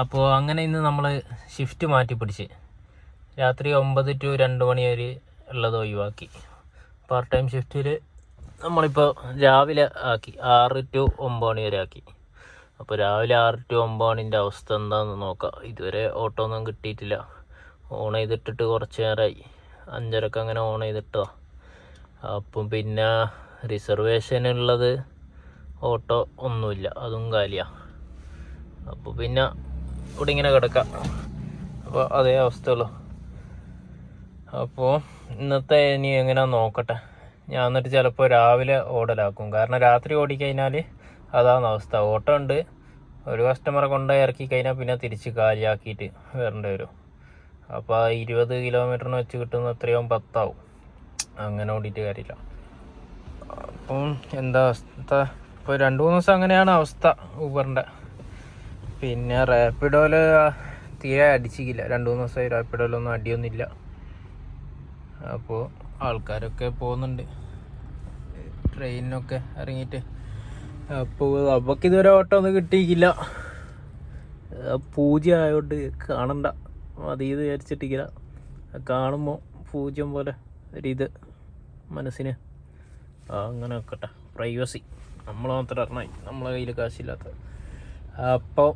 അപ്പോൾ അങ്ങനെ ഇന്ന് നമ്മൾ ഷിഫ്റ്റ് മാറ്റി പിടിച്ച് രാത്രി 9 to 2 മണി വരെ ഉള്ളത് ഒഴിവാക്കി. പാർട്ട് ടൈം ഷിഫ്റ്റിൽ നമ്മളിപ്പോൾ രാവിലെ ആക്കി 6 to 9 മണി വരെ ആക്കി. അപ്പോൾ രാവിലെ 6 to 9 മണിൻ്റെ അവസ്ഥ എന്താണെന്ന് നോക്കാം. ഇതുവരെ ഓട്ടോ ഒന്നും കിട്ടിയിട്ടില്ല. ഓൺ ചെയ്തിട്ടിട്ട് കുറച്ച് നേരമായി, 5:30 അങ്ങനെ ഓൺ ചെയ്തിട്ടതാണ്. അപ്പം പിന്നെ റിസർവേഷനുള്ളത് ഓട്ടോ ഒന്നുമില്ല, അതും കാലിയാണ്. അപ്പോൾ പിന്നെ ഇവിടെ ഇങ്ങനെ കിടക്കാം. അപ്പോൾ അതേ അവസ്ഥയുള്ളൂ. അപ്പോൾ ഇന്നത്തെ ഇനി എങ്ങനെയാണെന്ന് നോക്കട്ടെ. ഞാൻ എന്നിട്ട് ചിലപ്പോൾ രാവിലെ ഓടലാക്കും. കാരണം രാത്രി ഓടിക്കഴിഞ്ഞാൽ അതാണ് അവസ്ഥ. ഓട്ടോ ഉണ്ട്, ഒരു കസ്റ്റമറെ കൊണ്ട് ഇറക്കി കഴിഞ്ഞാൽ പിന്നെ തിരിച്ച് കാലിയാക്കിയിട്ട് വരേണ്ടി വരും. അപ്പോൾ 20 കിലോമീറ്ററിന് വെച്ച് കിട്ടുന്ന എത്രയാവും, 10 ആവും. അങ്ങനെ ഓടിയിട്ട് കാര്യമില്ല. അപ്പം എന്താ അവസ്ഥ, ഇപ്പോൾ 2-3 ദിവസം അങ്ങനെയാണ് അവസ്ഥ ഊബറിൻ്റെ. പിന്നെ റാപ്പിഡോയിൽ തീരെ അടിച്ചിക്കില്ല. 2-3 ദിവസമായി റാപ്പിഡോയിലൊന്നും അടിയൊന്നുമില്ല. അപ്പോൾ ആൾക്കാരൊക്കെ പോകുന്നുണ്ട് ട്രെയിനിനൊക്കെ ഇറങ്ങിയിട്ട്. അപ്പോൾ നമുക്ക് ഇതുവരെ ഓട്ടോ ഒന്നും കിട്ടിയിട്ടില്ല. പൂജ്യം ആയതുകൊണ്ട് കാണണ്ട, അതീത് വിചാരിച്ചിട്ടില്ല. കാണുമ്പോൾ പൂജ്യം പോലെ ഒരിത് മനസ്സിന്. അങ്ങനെ വെക്കട്ടെ, പ്രൈവസി. നമ്മൾ മാത്രം അറിഞ്ഞായി, നമ്മളെ കയ്യിൽ കാശില്ലാത്ത. അപ്പോൾ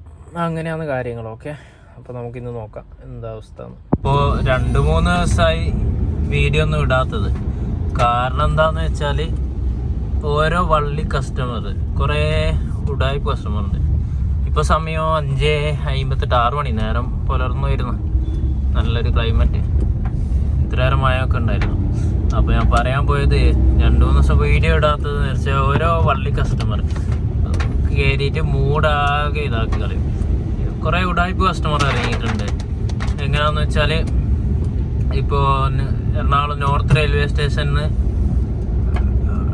അങ്ങനെയാണ് കാര്യങ്ങൾ. ഓക്കെ, അപ്പോൾ നമുക്കിന്ന് നോക്കാം എന്താ അവസ്ഥ. ഇപ്പോൾ 2-3 ദിവസമായി വീഡിയോ ഒന്നും ഇടാത്തത്. കാരണം എന്താണെന്ന് വെച്ചാൽ ഓരോ വള്ളി കസ്റ്റമർ, കുറേ ഉടായ്പ കസ്റ്റമറുണ്ട്. ഇപ്പോൾ സമയം 5:58, 6 മണി നേരം പുലർന്നു വരുന്നു. നല്ലൊരു ക്ലൈമറ്റ്, ഇത്രയേറെ മഴയൊക്കെ ഉണ്ടായിരുന്നു. അപ്പോൾ ഞാൻ പറയാൻ പോയത് 2-3 ദിവസം വീഡിയോ ഇടാത്തതെന്ന് വെച്ചാൽ ഓരോ വള്ളി കസ്റ്റമർ കയറിയിട്ട് മൂടാകെ ഇതാക്കി കളയും. കുറേ ഉടായ്പ കസ്റ്റമർ ഇറങ്ങിയിട്ടുണ്ട്. എങ്ങനെയാണെന്ന് വെച്ചാൽ ഇപ്പോൾ എറണാകുളം നോർത്ത് റെയിൽവേ സ്റ്റേഷനിൽ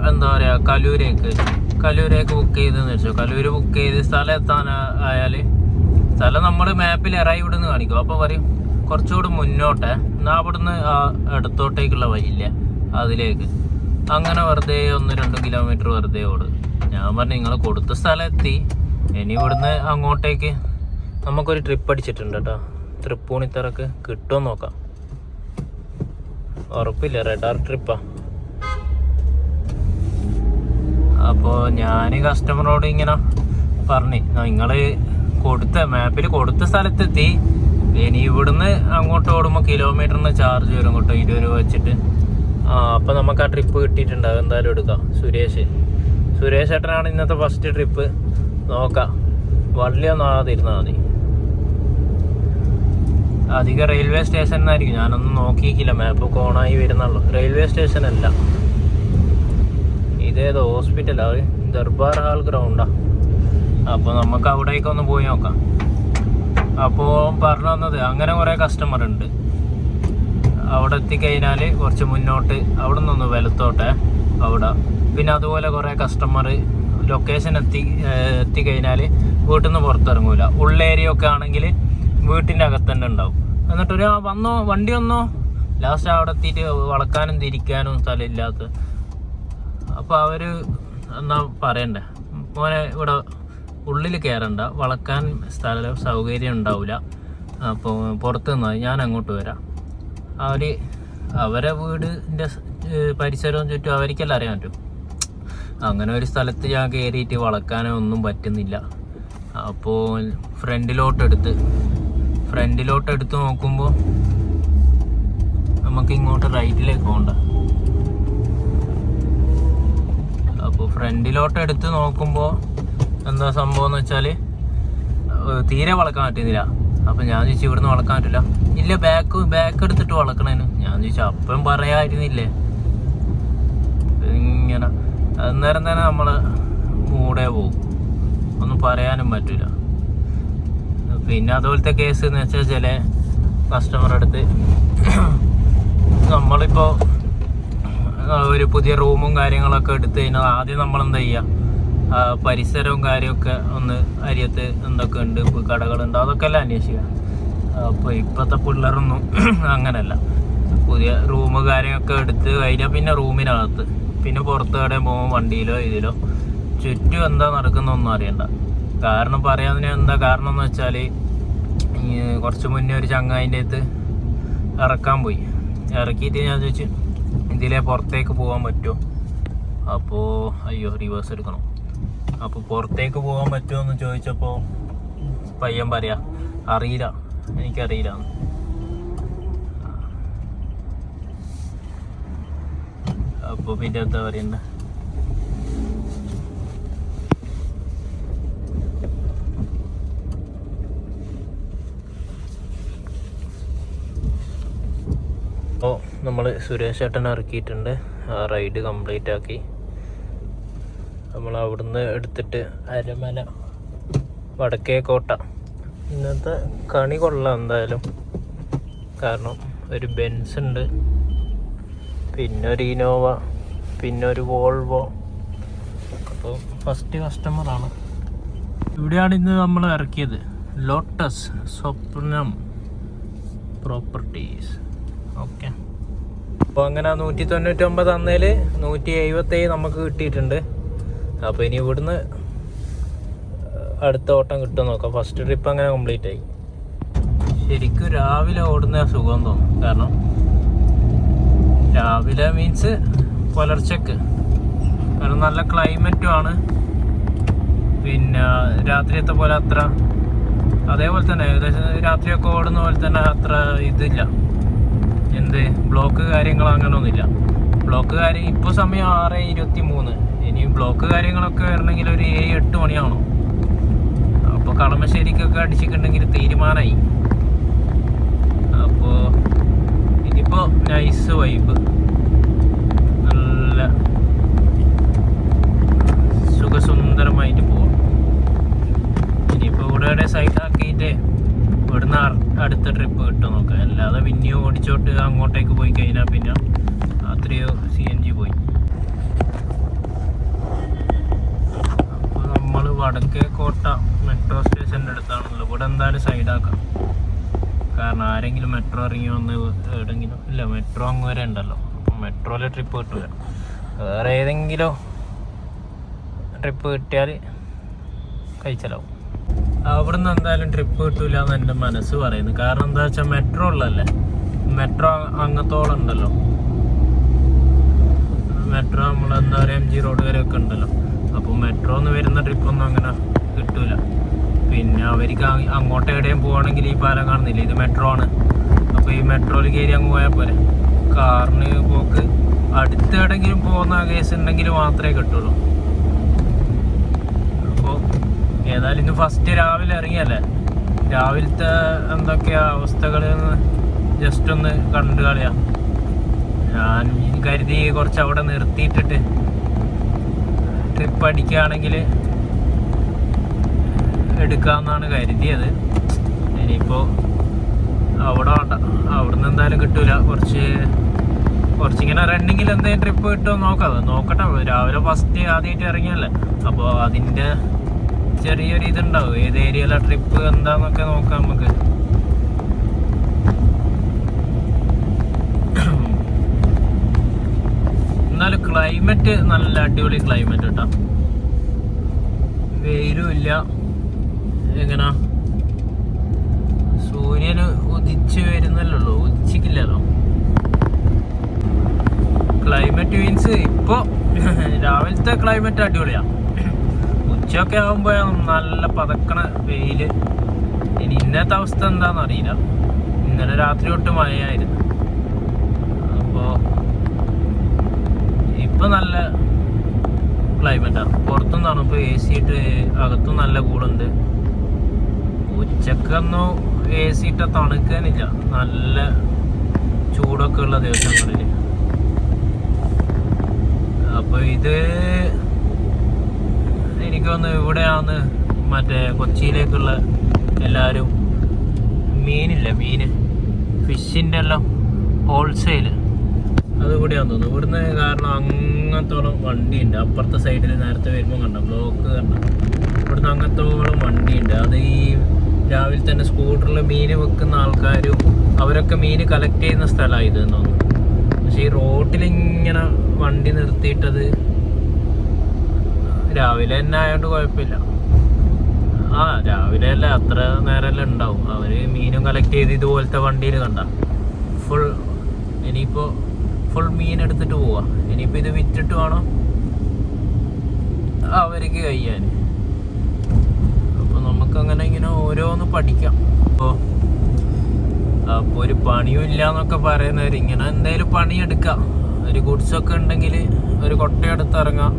എന്താ പറയുക, കലൂരേക്ക് ബുക്ക് ചെയ്തെന്ന് വെച്ചോ. കലൂർ ബുക്ക് ചെയ്ത് സ്ഥലം എത്താനായാൽ, സ്ഥലം നമ്മൾ മാപ്പിൽ അറൈവ്ഡ് എന്ന് കാണിക്കും. അപ്പോൾ പറയും കുറച്ചുകൂടി മുന്നോട്ടേ, എന്നാൽ അവിടുന്ന് ഇടത്തോട്ടേക്കുള്ള വഴിയില്ല അതിലേക്ക്. അങ്ങനെ വെറുതെ 1-2 കിലോമീറ്റർ വെറുതെ ഓടും. ഞാൻ പറഞ്ഞു നിങ്ങൾ കൊടുത്ത സ്ഥലം എത്തി, ഇനി ഇവിടുന്ന് അങ്ങോട്ടേക്ക് നമുക്കൊരു ട്രിപ്പ് അടിച്ചിട്ടുണ്ട് കേട്ടോ. തൃപ്പൂണിത്തറക്ക് കിട്ടുമോ നോക്കാം, ഉറപ്പില്ല. റെഡാർ ട്രിപ്പാണ്. അപ്പോൾ ഞാൻ കസ്റ്റമറോട് ഇങ്ങനെ പറഞ്ഞു, നിങ്ങൾ മാപ്പിൽ കൊടുത്ത സ്ഥലത്തെത്തി, ഇനി ഇവിടുന്ന് അങ്ങോട്ട് ഓടുമ്പോൾ കിലോമീറ്ററിന് ചാർജ് വരും കേട്ടോ, 20 രൂപ വെച്ചിട്ട്. അപ്പോൾ നമുക്ക് ആ ട്രിപ്പ് കിട്ടിയിട്ടുണ്ടാകും. എന്തായാലും എടുക്കാം. സുരേഷ് ഏട്ടനാണ് ഇന്നത്തെ ഫസ്റ്റ് ട്രിപ്പ്. നോക്കാം, വള്ളിയൊന്നും ആകാതിരുന്നാൽ മതി. അധികം റെയിൽവേ സ്റ്റേഷനായിരിക്കും. ഞാനൊന്നും നോക്കിയിട്ടില്ല, മാപ്പ് ഓണായി വരുന്നുള്ളൂ. റെയിൽവേ സ്റ്റേഷനല്ല, ഇതേതോ ഹോസ്പിറ്റലാണ്, ദർബാർ ഹാൾ ഗ്രൗണ്ടാണ്. അപ്പോൾ നമുക്ക് അവിടേക്കൊന്ന് പോയി നോക്കാം. അപ്പോൾ പറഞ്ഞു വന്നത്, അങ്ങനെ കുറേ കസ്റ്റമർ ഉണ്ട്. അവിടെ എത്തിക്കഴിഞ്ഞാൽ കുറച്ച് മുന്നോട്ട്, അവിടെ നിന്നൊന്ന് വലത്തോട്ടെ അവിടെ. പിന്നെ അതുപോലെ കുറേ കസ്റ്റമർ ലൊക്കേഷൻ എത്തിക്കഴിഞ്ഞാൽ വീട്ടിൽ നിന്ന് പുറത്തിറങ്ങൂല. ഉള്ളേരിയ ഒക്കെ ആണെങ്കിൽ വീട്ടിൻ്റെ അകത്ത് തന്നെ ഉണ്ടാവും. എന്നിട്ടൊരു വണ്ടി വന്നോ, ലാസ്റ്റ് അവിടെ എത്തിയിട്ട് വളക്കാനും തിരിക്കാനും സ്ഥലമില്ലാത്ത. അപ്പോൾ അവർ എന്നാ പറയണ്ടേ, മോനെ ഇവിടെ ഉള്ളിൽ കയറണ്ട, വളക്കാൻ സൗകര്യം ഉണ്ടാവില്ല, അപ്പോൾ പുറത്ത് നിന്നാൽ ഞാൻ അങ്ങോട്ട് വരാം. അവരെ വീടിൻ്റെ പരിസരവും ചുറ്റും അവർക്കെല്ലാം അറിയാൻ പറ്റും. അങ്ങനെ ഒരു സ്ഥലത്ത് ഞാൻ കയറിയിട്ട് വളക്കാനോ ഒന്നും പറ്റുന്നില്ല. അപ്പോൾ ഫ്രണ്ടിലോട്ട് എടുത്ത് നോക്കുമ്പോൾ നമുക്ക് ഇങ്ങോട്ട് റൈറ്റിലേക്ക് പോകണ്ട. അപ്പോൾ ഫ്രണ്ടിലോട്ട് എടുത്ത് നോക്കുമ്പോൾ എന്താ സംഭവം എന്ന് വെച്ചാൽ തീരെ വളക്കാൻ പറ്റുന്നില്ല. അപ്പം ഞാൻ ചോദിച്ചു, ഇവിടുന്ന് വളക്കാൻ പറ്റില്ല. ഇല്ല, ബാക്ക് എടുത്തിട്ട് വളക്കണേന്. ഞാൻ ചോദിച്ചു, അപ്പം പറയാതിരുന്നില്ലേ. ഇങ്ങനെ അന്നേരം തന്നെ നമ്മൾ മൂടെ പോകും, ഒന്നും പറയാനും പറ്റില്ല. പിന്നെ അതുപോലത്തെ കേസ് എന്ന് വെച്ചാൽ ചില കസ്റ്റമർ അടുത്ത് നമ്മളിപ്പോൾ ഒരു പുതിയ റൂമും കാര്യങ്ങളൊക്കെ എടുത്തു കഴിഞ്ഞാൽ ആദ്യം നമ്മളെന്താ ചെയ്യുക, പരിസരവും കാര്യമൊക്കെ ഒന്ന് അരിയത്ത് എന്തൊക്കെ ഉണ്ട്, കടകളുണ്ട്, അതൊക്കെ എല്ലാം അന്വേഷിക്കുക. അപ്പോൾ ഇപ്പോഴത്തെ പിള്ളേരൊന്നും അങ്ങനെയല്ല. പുതിയ റൂം കാര്യമൊക്കെ എടുത്ത് കഴിഞ്ഞാൽ പിന്നെ റൂമിനകത്ത്, പിന്നെ പുറത്ത് കടയിൽ പോകുമ്പോൾ വണ്ടിയിലോ ഇതിലോ ചുറ്റും എന്താ നടക്കുന്നൊന്നും അറിയണ്ട. കാരണം പറയാതിന് എന്താ കാരണം എന്ന് വെച്ചാൽ കുറച്ച് മുന്നേ ഒരു ചങ്ങായിൻ്റെ അടുത്ത് ഇറക്കാൻ പോയി. ഇറക്കിയിട്ട് ഞാൻ ചോദിച്ചു ഇതിലെ പുറത്തേക്ക് പോകാൻ പറ്റുമോ. അപ്പോൾ അയ്യോ റിവേഴ്സ് എടുക്കണം. അപ്പോൾ പുറത്തേക്ക് പോകാൻ പറ്റുമോ എന്ന് ചോദിച്ചപ്പോൾ പയ്യൻ പറയാ അറിയില്ല, എനിക്കറിയില്ല. അപ്പോൾ പിന്നെ എന്താ പറയണ്ടേ. അപ്പോൾ നമ്മൾ സുരേഷ് ചേട്ടനെ ഇറക്കിയിട്ടുണ്ട്. ആ റൈഡ് കംപ്ലീറ്റ് ആക്കി. നമ്മൾ അവിടുന്ന് എടുത്തിട്ട് അരമന വടക്കേക്കോട്ട. ഇന്നത്തെ കണി കൊള്ളാം എന്തായാലും. കാരണം ഒരു ബെൻസ് ഉണ്ട്, പിന്നെ ഒരു ഇനോവ, പിന്നെ ഒരു വോൾവോ. അപ്പോൾ ഫസ്റ്റ് കസ്റ്റമറാണ്. ഇവിടെയാണ് ഇന്ന് നമ്മൾ ഇറക്കിയത്. ലോട്ടസ് സ്വപ്നം പ്രോപ്പർട്ടീസ്. ഓക്കെ. അപ്പോൾ അങ്ങനെ 199 തന്നതിൽ 177 നമുക്ക് കിട്ടിയിട്ടുണ്ട്. അപ്പോൾ ഇനി ഇവിടുന്ന് അടുത്ത ഓട്ടം കിട്ടും നോക്കാം. ഫസ്റ്റ് ട്രിപ്പ് അങ്ങനെ കംപ്ലീറ്റ് ആയി. ശരിക്കും രാവിലെ ഓടുന്ന സുഖം തോന്നും. കാരണം രാവിലെ മീൻസ് പുലർച്ചക്ക്. കാരണം നല്ല ക്ലൈമറ്റും ആണ്. പിന്നെ രാത്രിയത്തെ പോലെ അത്ര, അതേപോലെ തന്നെ ഏകദേശം രാത്രിയൊക്കെ ഓടുന്ന പോലെ തന്നെ അത്ര ഇതില്ല. എന്ത് ബ്ലോക്ക് കാര്യങ്ങളോ അങ്ങനെയൊന്നുമില്ല. ബ്ലോക്ക് കാര്യം ഇപ്പോൾ സമയം 6:23. ഇനി ബ്ലോക്ക് കാര്യങ്ങളൊക്കെ വരണമെങ്കിൽ ഒരു 7-8 മണിയാവണം. അപ്പോൾ കളമശ്ശേരിക്കൊക്കെ അടിച്ചിട്ടുണ്ടെങ്കിൽ തീരുമാനമായി. അപ്പോൾ ഇതിപ്പോൾ നൈസ് വൈബ്, നല്ല സുഖസുന്ദരമായിട്ട് പോവാം. ഇനിയിപ്പോൾ ഇവിടെ സൈഡാക്കിയിട്ട് ഇവിടുന്ന് അടുത്ത ട്രിപ്പ് കിട്ടും നോക്കാം. അല്ലാതെ പിന്നെയോ ഓടിച്ചോട്ട് അങ്ങോട്ടേക്ക് പോയി കഴിഞ്ഞാൽ പിന്നെ അത്രയോ CNG പോയി. അപ്പോൾ നമ്മൾ വടക്കേക്കോട്ട മെട്രോ സ്റ്റേഷൻ്റെ അടുത്താണല്ലോ. ഇവിടെ എന്തായാലും സൈഡാക്കാം. കാരണം ആരെങ്കിലും മെട്രോ ഇറങ്ങി വന്ന് എവിടെയെങ്കിലും ഇല്ല, മെട്രോ അങ്ങ് വരെ ഉണ്ടല്ലോ. അപ്പം മെട്രോയിലെ ട്രിപ്പ് കിട്ടില്ല. വേറെ ഏതെങ്കിലും ട്രിപ്പ് കിട്ടിയാൽ കഴിച്ചലാവും. അവിടുന്ന് എന്തായാലും ട്രിപ്പ് കിട്ടൂല എന്ന് എൻ്റെ മനസ്സ് പറയുന്നു. കാരണം എന്താ വെച്ചാൽ മെട്രോ ഉള്ളതല്ലേ. മെട്രോ അങ്ങത്തോളം ഉണ്ടല്ലോ. മെട്രോ നമ്മൾ എന്താ പറയുക MG റോഡ് വരെയൊക്കെ ഉണ്ടല്ലോ. അപ്പോൾ മെട്രോ എന്ന് വരുന്ന ട്രിപ്പൊന്നും അങ്ങനെ കിട്ടൂല. പിന്നെ അവർക്ക് അങ്ങോട്ട് എവിടെയും പോവുകയാണെങ്കിൽ ഈ പാലം കാണുന്നില്ല, ഇത് മെട്രോ ആണ്. അപ്പോൾ ഈ മെട്രോയിൽ കയറി അങ്ങ് പോയാൽ പോലെ. കാറിന് പോക്ക് അടുത്ത് എവിടെയെങ്കിലും പോകുന്ന കേസ് ഉണ്ടെങ്കിൽ മാത്രമേ കിട്ടുള്ളൂ. അപ്പോൾ ഏതായാലും ഇന്ന് ഫസ്റ്റ് രാവിലെ ഇറങ്ങിയല്ലേ, രാവിലത്തെ എന്തൊക്കെയാ അവസ്ഥകൾ ജസ്റ്റ് ഒന്ന് കണ്ടു കളയാം. ഞാൻ കരുതി കുറച്ച് അവിടെ നിർത്തിയിട്ടിട്ട് ട്രിപ്പ് അടിക്കുകയാണെങ്കിൽ എടുക്കാമെന്നാണ് കരുതിയത്. ഇനിയിപ്പോൾ അവിടെ വേണ്ട, അവിടുന്ന് എന്തായാലും കിട്ടൂല. കുറച്ചിങ്ങനെ റണ്ണിങ്ങിൽ എന്തെങ്കിലും ട്രിപ്പ് കിട്ടുമോ നോക്കട്ടെ. രാവിലെ ഫസ്റ്റ് ആദ്യമായിട്ട് ഇറങ്ങിയല്ലേ, അപ്പോൾ അതിൻ്റെ ചെറിയൊരു ഇതുണ്ടാവും. ഏത് ഏരിയയിലെ ട്രിപ്പ് എന്താന്നൊക്കെ നോക്കാം നമുക്ക്. എന്നാലും ക്ലൈമറ്റ് നല്ല അടിപൊളി ക്ലൈമറ്റ് കേട്ടോ. വെയിലും ഇല്ല. എങ്ങനാ സൂര്യന് ഉദിച്ച് വരുന്നല്ലോ, ഉദിച്ചിട്ടില്ലല്ലോ. ക്ലൈമറ്റ് മീൻസ് ഇപ്പോൾ രാവിലത്തെ ക്ലൈമറ്റ് അടിപൊളിയാണ്. ഉച്ചയൊക്കെ ആകുമ്പോൾ നല്ല പതക്കണ വെയില്. ഇനി ഇന്നത്തെ അവസ്ഥ എന്താണെന്ന് അറിയില്ല. ഇന്നലെ രാത്രി തൊട്ട് മഴയായിരുന്നു. അപ്പോൾ ഇപ്പം നല്ല ക്ലൈമറ്റാണ്. പുറത്തുനിന്നാണ് ഇപ്പോൾ AC ഇട്ട്, അകത്തും നല്ല കൂളുണ്ട്. ഉച്ചക്കൊന്നും AC ഇട്ട തണുക്കാനില്ല, നല്ല ചൂടൊക്കെ ഉള്ള ദിവസങ്ങളിൽ. അപ്പോൾ ഇത് എനിക്കൊന്ന് ഇവിടെയാണ് മറ്റേ കൊച്ചിയിലേക്കുള്ള എല്ലാവരും മീൻ ഫിഷിൻ്റെ എല്ലാം ഹോൾസെയിൽ അതുകൂടിയാന്ന് തോന്നുന്നു ഇവിടുന്ന്. കാരണം അങ്ങനത്തോളം വണ്ടിയുണ്ട്. അപ്പുറത്തെ സൈഡിൽ നേരത്തെ വരുമ്പോൾ കണ്ട ബ്ലോക്ക് കണ്ട, ഇവിടുന്ന് അങ്ങനത്തോളം വണ്ടിയുണ്ട്. അത് ഈ രാവിലെ തന്നെ സ്കൂട്ടറിൽ മീൻ വെക്കുന്ന ആൾക്കാരും അവരൊക്കെ മീൻ കളക്ട് ചെയ്യുന്ന സ്ഥലമാണ് ഇതെന്ന് തോന്നുന്നു. പക്ഷേ ഈ റോട്ടിലിങ്ങനെ വണ്ടി നിർത്തിയിട്ടത് രാവിലെ തന്നെ ആയതുകൊണ്ട് കുഴപ്പമില്ല. ആ രാവിലെ അല്ല, അത്ര നേരമല്ല ഉണ്ടാവും. അവര് മീനും കളക്ട് ചെയ്ത് ഇതുപോലത്തെ വണ്ടിയിൽ കണ്ട ഫുൾ. ഇനിയിപ്പോൾ ഫുൾ മീൻ എടുത്തിട്ട് പോവാ. ഇനിയിപ്പോൾ ഇത് വിറ്റിട്ട് വേണം അവർക്ക് കഴിയാൻ. അപ്പോൾ നമുക്കങ്ങനെ ഇങ്ങനെ ഓരോന്ന് പഠിക്കാം. അപ്പോൾ ഒരു പണിയും ഇല്ല എന്നൊക്കെ പറയുന്നവർ ഇങ്ങനെ എന്തായാലും പണിയെടുക്കാം. ഒരു ഗുഡ്സൊക്കെ ഉണ്ടെങ്കിൽ ഒരു കൊട്ടയെടുത്ത് ഇറങ്ങാം,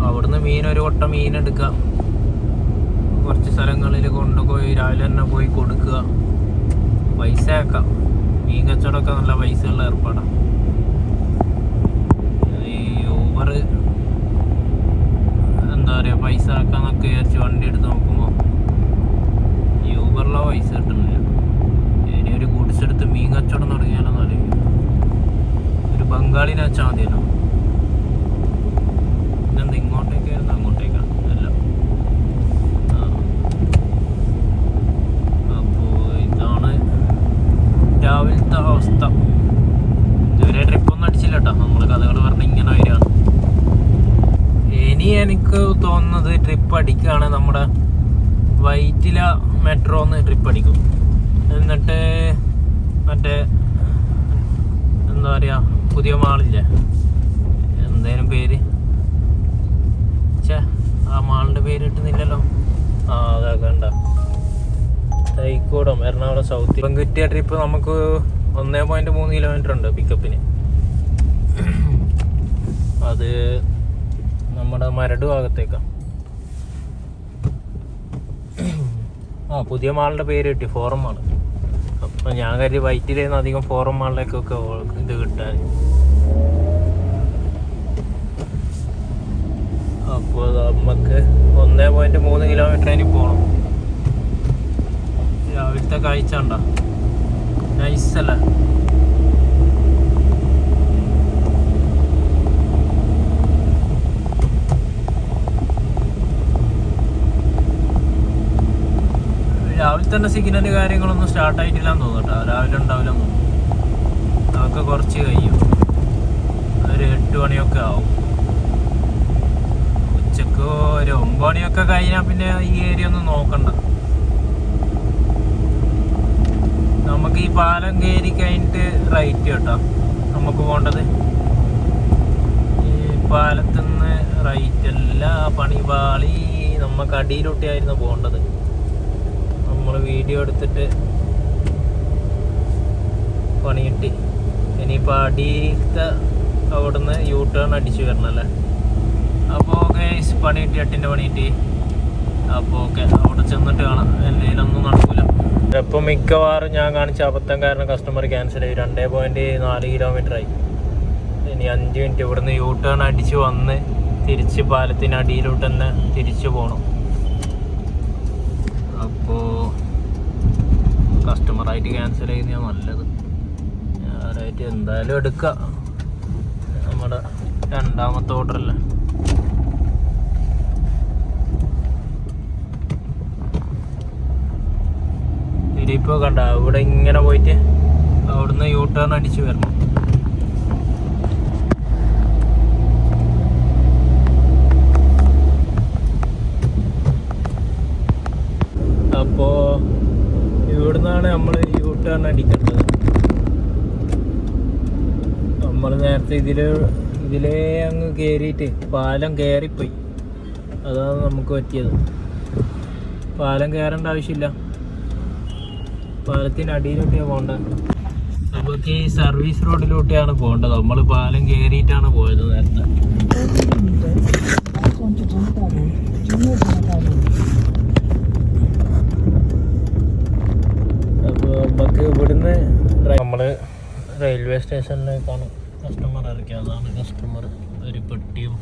അവിടുന്ന് ഒരു കൊട്ട മീൻ എടുക്കാം, കുറച്ച് സ്ഥലങ്ങളിൽ കൊണ്ടുപോയി രാവിലെ തന്നെ പോയി കൊടുക്കുക, പൈസ ആക്കാം. മീൻ കച്ചവടമൊക്കെ നല്ല പൈസയുള്ള ഏർപ്പാടാണ്. ഈ ഊബർ എന്താ പറയുക, പൈസ ആക്കാന്നൊക്കെ വിചാരിച്ച് വണ്ടി എടുത്ത് നോക്കുമ്പോൾ ഈ ഊബറിലെ പൈസ കിട്ടുന്നില്ല. ഇനി ഒരു ഗുഡ്സ് എടുത്ത് മീൻ കച്ചവടം തുടങ്ങിയാലോന്ന് അറിയില്ല. ഒരു ബംഗാളിനെ വെച്ചാൽ മതിയല്ലോ. ഇതെന്താ ഇങ്ങോട്ടേക്കായിരുന്നു അങ്ങോട്ടേക്കാണ് അല്ല. അപ്പോൾ ഇതാണ് രാവിലത്തെ അവസ്ഥ. ഇതുവരെ ട്രിപ്പൊന്നും അടിച്ചില്ല കേട്ടോ. നമ്മൾ കഥകൾ പറഞ്ഞ് ഇങ്ങനെ വരികയാണ്. ഇനി എനിക്ക് തോന്നുന്നത് ട്രിപ്പ് അടിക്കുകയാണ്, നമ്മുടെ വൈറ്റില മെട്രോന്ന് ട്രിപ്പ് അടിക്കും. എന്നിട്ട് മറ്റേ എന്താ പറയുക, പുതിയ മാളില്ലേ, എന്തേലും പേര്, ആ മാളിൻ്റെ പേര് കിട്ടുന്നില്ലല്ലോ. ആ അതൊക്കെ ഉണ്ട, തൈക്കോടം, എറണാകുളം സൗത്ത്. ഇപ്പം കിട്ടിയ ട്രിപ്പ് നമുക്ക് 1.3 കിലോമീറ്റർ ഉണ്ട് പിക്കപ്പിന്. അത് നമ്മുടെ മരട് ഭാഗത്തേക്കാണ്. ആ പുതിയ മാളിൻ്റെ പേര് കിട്ടി, ഫോറം മാൾ. അപ്പം ഞാൻ കരുതി വൈറ്റിലേന്ന് അധികം ഫോറം മാളിലേക്കൊക്കെ ഇത് കിട്ടാൻ. അപ്പോൾ നമുക്ക് 1.3 കിലോമീറ്റർ ഇനി പോകണം. രാവിലത്തെ കാഴ്ച ഉണ്ടോ, നൈസല്ലേ. രാവിലെ തന്നെ സിഗ്നൽ കാര്യങ്ങളൊന്നും സ്റ്റാർട്ടായിട്ടില്ലാന്ന് തോന്നുന്നു കേട്ടോ. രാവിലെ ഉണ്ടാവില്ല തോന്നുന്നു. അതൊക്കെ കുറച്ച് കഴിയും, ഒരു 8 മണിയൊക്കെ ആവും. ഉച്ചക്ക് ഒരു 9 മണിയൊക്കെ കഴിഞ്ഞാൽ പിന്നെ ഈ ഏരിയ ഒന്നും നോക്കണ്ട. നമുക്ക് ഈ പാലം കയറി കഴിഞ്ഞിട്ട് റൈറ്റ് കേട്ടോ നമുക്ക് പോകേണ്ടത്. ഈ പാലത്തുനിന്ന് റൈറ്റ് അല്ല, പണിപാളി നമുക്ക് അടിയിലൊട്ടിയായിരുന്നു പോകേണ്ടത്. നമ്മൾ വീഡിയോ എടുത്തിട്ട് പണി കിട്ടി. ഇനിയിപ്പോൾ അടിയിലത്തെ അവിടുന്ന് യൂ ടേൺ അടിച്ച് വരണല്ലേ. അപ്പോൾ ഗൈസ് പണി കിട്ടി, 8ൻ്റെ പണി കിട്ടി. അപ്പോൾ ഓക്കെ, അവിടെ ചെന്നിട്ട് കാണാം. എന്തെങ്കിലുമൊന്നും നടക്കില്ല. ഇപ്പം മിക്കവാറും ഞാൻ കാണിച്ച അബദ്ധം കാരണം കസ്റ്റമർ ക്യാൻസൽ ചെയ്യും. 2.4 കിലോമീറ്ററായി. ഇനി 5 മിനിറ്റ് ഇവിടുന്ന് യൂ ടേൺ അടിച്ച് വന്ന് തിരിച്ച് പാലത്തിന് അടിയിലോട്ട് തന്നെ തിരിച്ചു പോകണം. അപ്പോൾ കസ്റ്റമറായിട്ട് ക്യാൻസൽ ചെയ്യുന്നതാണ് നല്ലത്. ഞാനായിട്ട് എന്തായാലും എടുക്കാം, നമ്മുടെ 2ാമത്തെ ഓർഡറല്ലേ. ഇതിപ്പോൾ കണ്ട ഇവിടെ ഇങ്ങനെ പോയിട്ട് അവിടുന്ന് യൂ ടേൺ അടിച്ച് വരണം. അപ്പോൾ ഇവിടുന്നാണ് നമ്മൾ യൂ ടേൺ അടിക്കേണ്ടത്. നമ്മൾ നേരത്തെ ഇതിലേ അങ്ങ് കയറിയിട്ട് പാലം കയറിപ്പോയി. അതാണ് നമുക്ക് പറ്റിയത്. പാലം കയറേണ്ട ആവശ്യമില്ല, പാലത്തിൻ്റെ അടിയിലോട്ടാണ് പോകേണ്ടത്. നമുക്ക് ഈ സർവീസ് റോഡിലോട്ടാണ് പോകേണ്ടത്. നമ്മൾ പാലം കയറിയിട്ടാണ് പോയത് നേരത്തെ. അപ്പോൾ നമുക്ക് ഇവിടുന്ന് നമ്മൾ റെയിൽവേ സ്റ്റേഷനിലേക്കാണ് കസ്റ്റമർ ഇറക്കിയത്. അതാണ് കസ്റ്റമർ, ഒരു പെട്ടിയും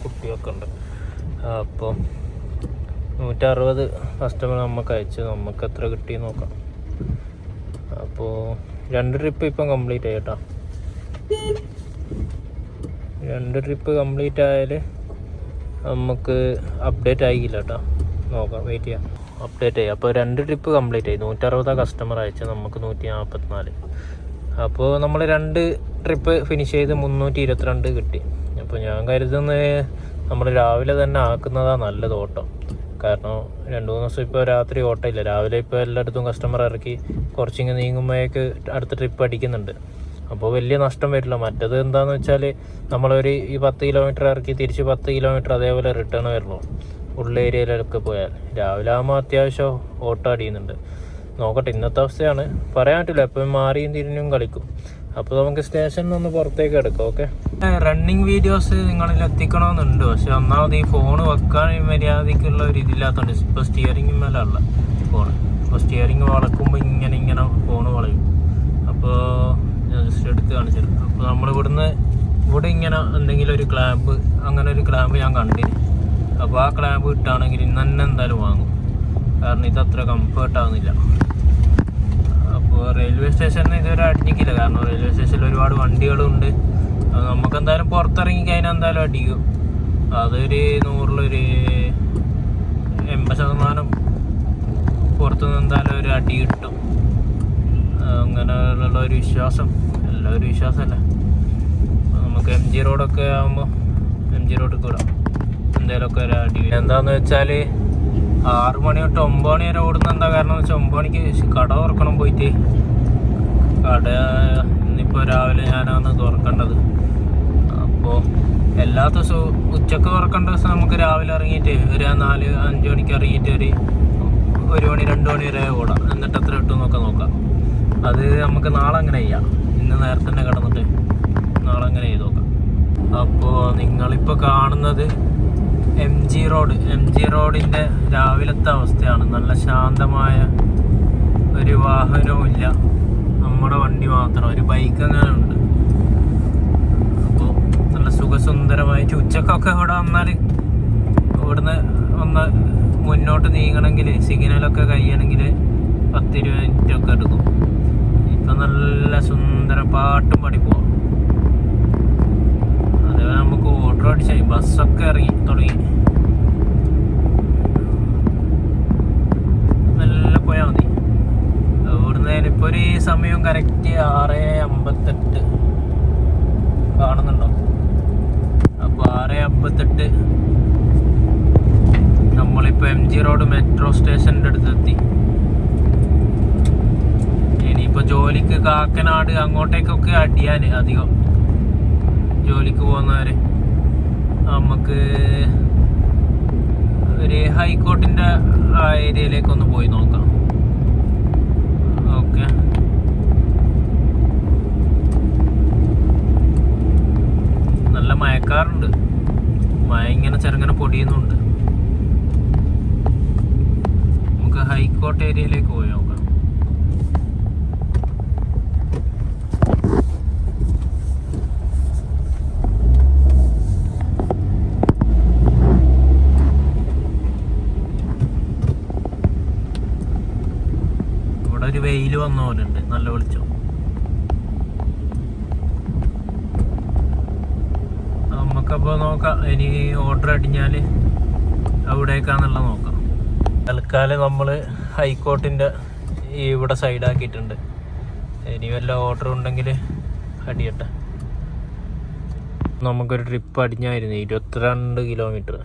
കുട്ടിയൊക്കെ ഉണ്ട്. അപ്പോൾ 160 കസ്റ്റമർ നമുക്ക് അയച്ചു. നമുക്ക് എത്ര കിട്ടിയെന്ന് നോക്കാം. അപ്പോൾ 2 ട്രിപ്പ് ഇപ്പം കംപ്ലീറ്റ് ആയിട്ടാ. 2 ട്രിപ്പ് കംപ്ലീറ്റ് ആയാൽ നമുക്ക് അപ്ഡേറ്റ് ആയില്ല കേട്ടോ. നോക്കാം, വെയിറ്റ് ചെയ്യാം. അപ്ഡേറ്റ് ആയി. അപ്പോൾ 2 ട്രിപ്പ് കംപ്ലീറ്റ് ആയി. 160 കസ്റ്റമർ അയച്ചാൽ നമുക്ക് 144. അപ്പോൾ നമ്മൾ 2 ട്രിപ്പ് ഫിനിഷ് ചെയ്ത് 322 കിട്ടി. അപ്പോൾ ഞാൻ കരുതുന്നത് നമ്മൾ രാവിലെ തന്നെ ആക്കുന്നതാണ് നല്ലത് ഓട്ടം. കാരണം 2-3 ദിവസം ഇപ്പോൾ രാത്രി ഓട്ടമില്ല. രാവിലെ ഇപ്പോൾ എല്ലായിടത്തും കസ്റ്റമർ ഇറക്കി കുറച്ചിങ്ങ് നീങ്ങുമ്പോഴേക്ക് അടുത്ത ട്രിപ്പ് അടിക്കുന്നുണ്ട്. അപ്പോൾ വലിയ നഷ്ടം വരില്ല. മറ്റത് എന്താണെന്ന് വെച്ചാൽ നമ്മളൊരു ഈ 10 കിലോമീറ്റർ ഇറക്കി തിരിച്ച് 10 കിലോമീറ്റർ അതേപോലെ റിട്ടേൺ വരുള്ളൂ ഉള്ളേരിയയിലൊക്കെ പോയാൽ. രാവിലെ ആകുമ്പോൾ അത്യാവശ്യം ഓട്ടം അടിയുന്നുണ്ട്. നോക്കട്ടെ, ഇന്നത്തെ അവസ്ഥയാണ്, പറയാൻ പറ്റില്ല. എപ്പോഴും മാറിയും തിരിഞ്ഞും കളിക്കും. അപ്പോൾ നമുക്ക് സ്റ്റേഷനിൽ നിന്ന് പുറത്തേക്ക് എടുക്കാം. ഓക്കെ, റണ്ണിങ് വീഡിയോസ് നിങ്ങളിൽ എത്തിക്കണമെന്നുണ്ട്. പക്ഷെ ഒന്നാമത് ഈ ഫോൺ വെക്കാൻ മര്യാദയ്ക്കുള്ള ഒരു ഇതില്ലാത്തതുകൊണ്ട് ഇപ്പോൾ സ്റ്റിയറിംഗ് മേലല്ല ഫോൺ. അപ്പോൾ സ്റ്റിയറിംഗ് വളക്കുമ്പോൾ ഇങ്ങനെ ഫോൺ വളയും. അപ്പോൾ ഞാൻ ജസ്റ്റ് എടുത്ത് കാണിച്ചത്. അപ്പോൾ ഇവിടെ ഇങ്ങനെ എന്തെങ്കിലും ഒരു ക്ലാമ്പ്, അങ്ങനെ ഒരു ക്ലാമ്പ് ഞാൻ കണ്ടിന്. അപ്പോൾ ആ ക്ലാമ്പ് ഇട്ടാണെങ്കിൽ ഇന്ന് തന്നെ എന്തായാലും വാങ്ങും. കാരണം ഇതത്ര കംഫേർട്ടാകുന്നില്ല. അപ്പോൾ റെയിൽവേ സ്റ്റേഷനിൽ ഇതുവരെ അടിക്കില്ല. കാരണം റെയിൽവേ സ്റ്റേഷനിൽ ഒരുപാട് വണ്ടികളുണ്ട്. നമുക്ക് എന്തായാലും പുറത്തിറങ്ങി കഴിഞ്ഞാൽ എന്തായാലും അടിക്കും. അതൊരു 100-1 80% പുറത്തുനിന്ന് എന്തായാലും ഒരു അടി കിട്ടും. അങ്ങനെയുള്ള ഒരു വിശ്വാസം, എല്ലാവരും വിശ്വാസമല്ല. നമുക്ക് MG റോഡൊക്കെ ആകുമ്പോൾ MG റോഡിൽ കൂടാം എന്തായാലുമൊക്കെ ഒരു അടി. എന്താണെന്ന് വെച്ചാൽ 6 മണി തൊട്ട് 9 മണി വരെ ഓടുന്നത് എന്താ കാരണം എന്ന് വെച്ചാൽ 9 മണിക്ക് കട തുറക്കണം. പോയിട്ട് കട ഇന്നിപ്പോൾ രാവിലെ ഞാനാണ് തുറക്കേണ്ടത്. അപ്പോൾ എല്ലാ ദിവസവും ഉച്ചക്ക് തുറക്കേണ്ട ദിവസം നമുക്ക് രാവിലെ ഇറങ്ങിയിട്ട് ഒരു 4-5 മണിക്ക് ഇറങ്ങിയിട്ട് ഒരു 1 മണി 2 മണി വരെ ഓടാം. എന്നിട്ട് എത്ര കിട്ടുമെന്നൊക്കെ നോക്കാം. അത് നമുക്ക് നാളെ അങ്ങനെ ചെയ്യാം. ഇന്ന് നേരത്തെ തന്നെ കിടന്നിട്ട് നാളെ അങ്ങനെ ചെയ്ത് നോക്കാം. അപ്പോൾ നിങ്ങളിപ്പോൾ കാണുന്നത് MG റോഡിൻ്റെ രാവിലത്തെ അവസ്ഥയാണ്. നല്ല ശാന്തമായ ഒരു വാഹനവും ഇല്ല, നമ്മുടെ വണ്ടി മാത്രം, ഒരു ബൈക്ക് അങ്ങനെ ഉണ്ട്. അപ്പോൾ നല്ല സുഖസുന്ദരമായിട്ട് ഉച്ചക്കൊക്കെ ഇവിടെ വന്നാൽ ഇവിടുന്ന് ഒന്ന് മുന്നോട്ട് നീങ്ങണമെങ്കിൽ സിഗ്നലൊക്കെ കഴിയണമെങ്കിൽ 10-20 മിനിറ്റൊക്കെ എടുക്കും. ഇപ്പം നല്ല സുന്ദര പാട്ടും പാടി പോവാം. അതേപോലെ നമുക്ക് ഓട്ടോ അടിച്ചായി ബസ്സൊക്കെ ഇറങ്ങി തുടങ്ങി. നല്ല പോയാൽ മതി. ഇവിടുന്ന് ഇപ്പോൾ ഒരു സമയം കറക്റ്റ് 6:58 കാണുന്നുണ്ടോ? അപ്പോൾ 6:58 നമ്മളിപ്പോൾ MG റോഡ് മെട്രോ സ്റ്റേഷൻ്റെ അടുത്തെത്തി. ഇനിയിപ്പോൾ ജോലിക്ക് കാക്കനാട് അങ്ങോട്ടേക്കൊക്കെ അടിയാൻ അധികം ജോലിക്ക് പോകുന്നവർ നമുക്ക് ഒരു ഹൈക്കോർട്ടിൻ്റെ ആ ഏരിയയിലേക്കൊന്ന് പോയി നോക്കാം. ഓക്കെ, നല്ല മഴക്കാറുണ്ട്. മഴ ഇങ്ങനെ ചെറുങ്ങനെ പൊടിയുന്നുണ്ട്. നമുക്ക് ഹൈക്കോർട്ട് ഏരിയയിലേക്ക് പോയി നോക്കാം. ഒരു വെയിൽ വന്ന പോലെ ഉണ്ട്, നല്ല വെളിച്ചം. നമുക്കപ്പോൾ നോക്കാം ഇനി ഓർഡർ അടിഞ്ഞാൽ എവിടേക്കാന്നുള്ള നോക്കാം. തൽക്കാലം നമ്മൾ ഹൈക്കോർട്ടിൻ്റെ ഇവിടെ സൈഡാക്കിയിട്ടുണ്ട്. ഇനി വല്ല ഓർഡർ ഉണ്ടെങ്കിൽ അടിയട്ടെ. നമുക്കൊരു ട്രിപ്പ് അടിഞ്ഞായിരുന്നു 22 കിലോമീറ്റർ.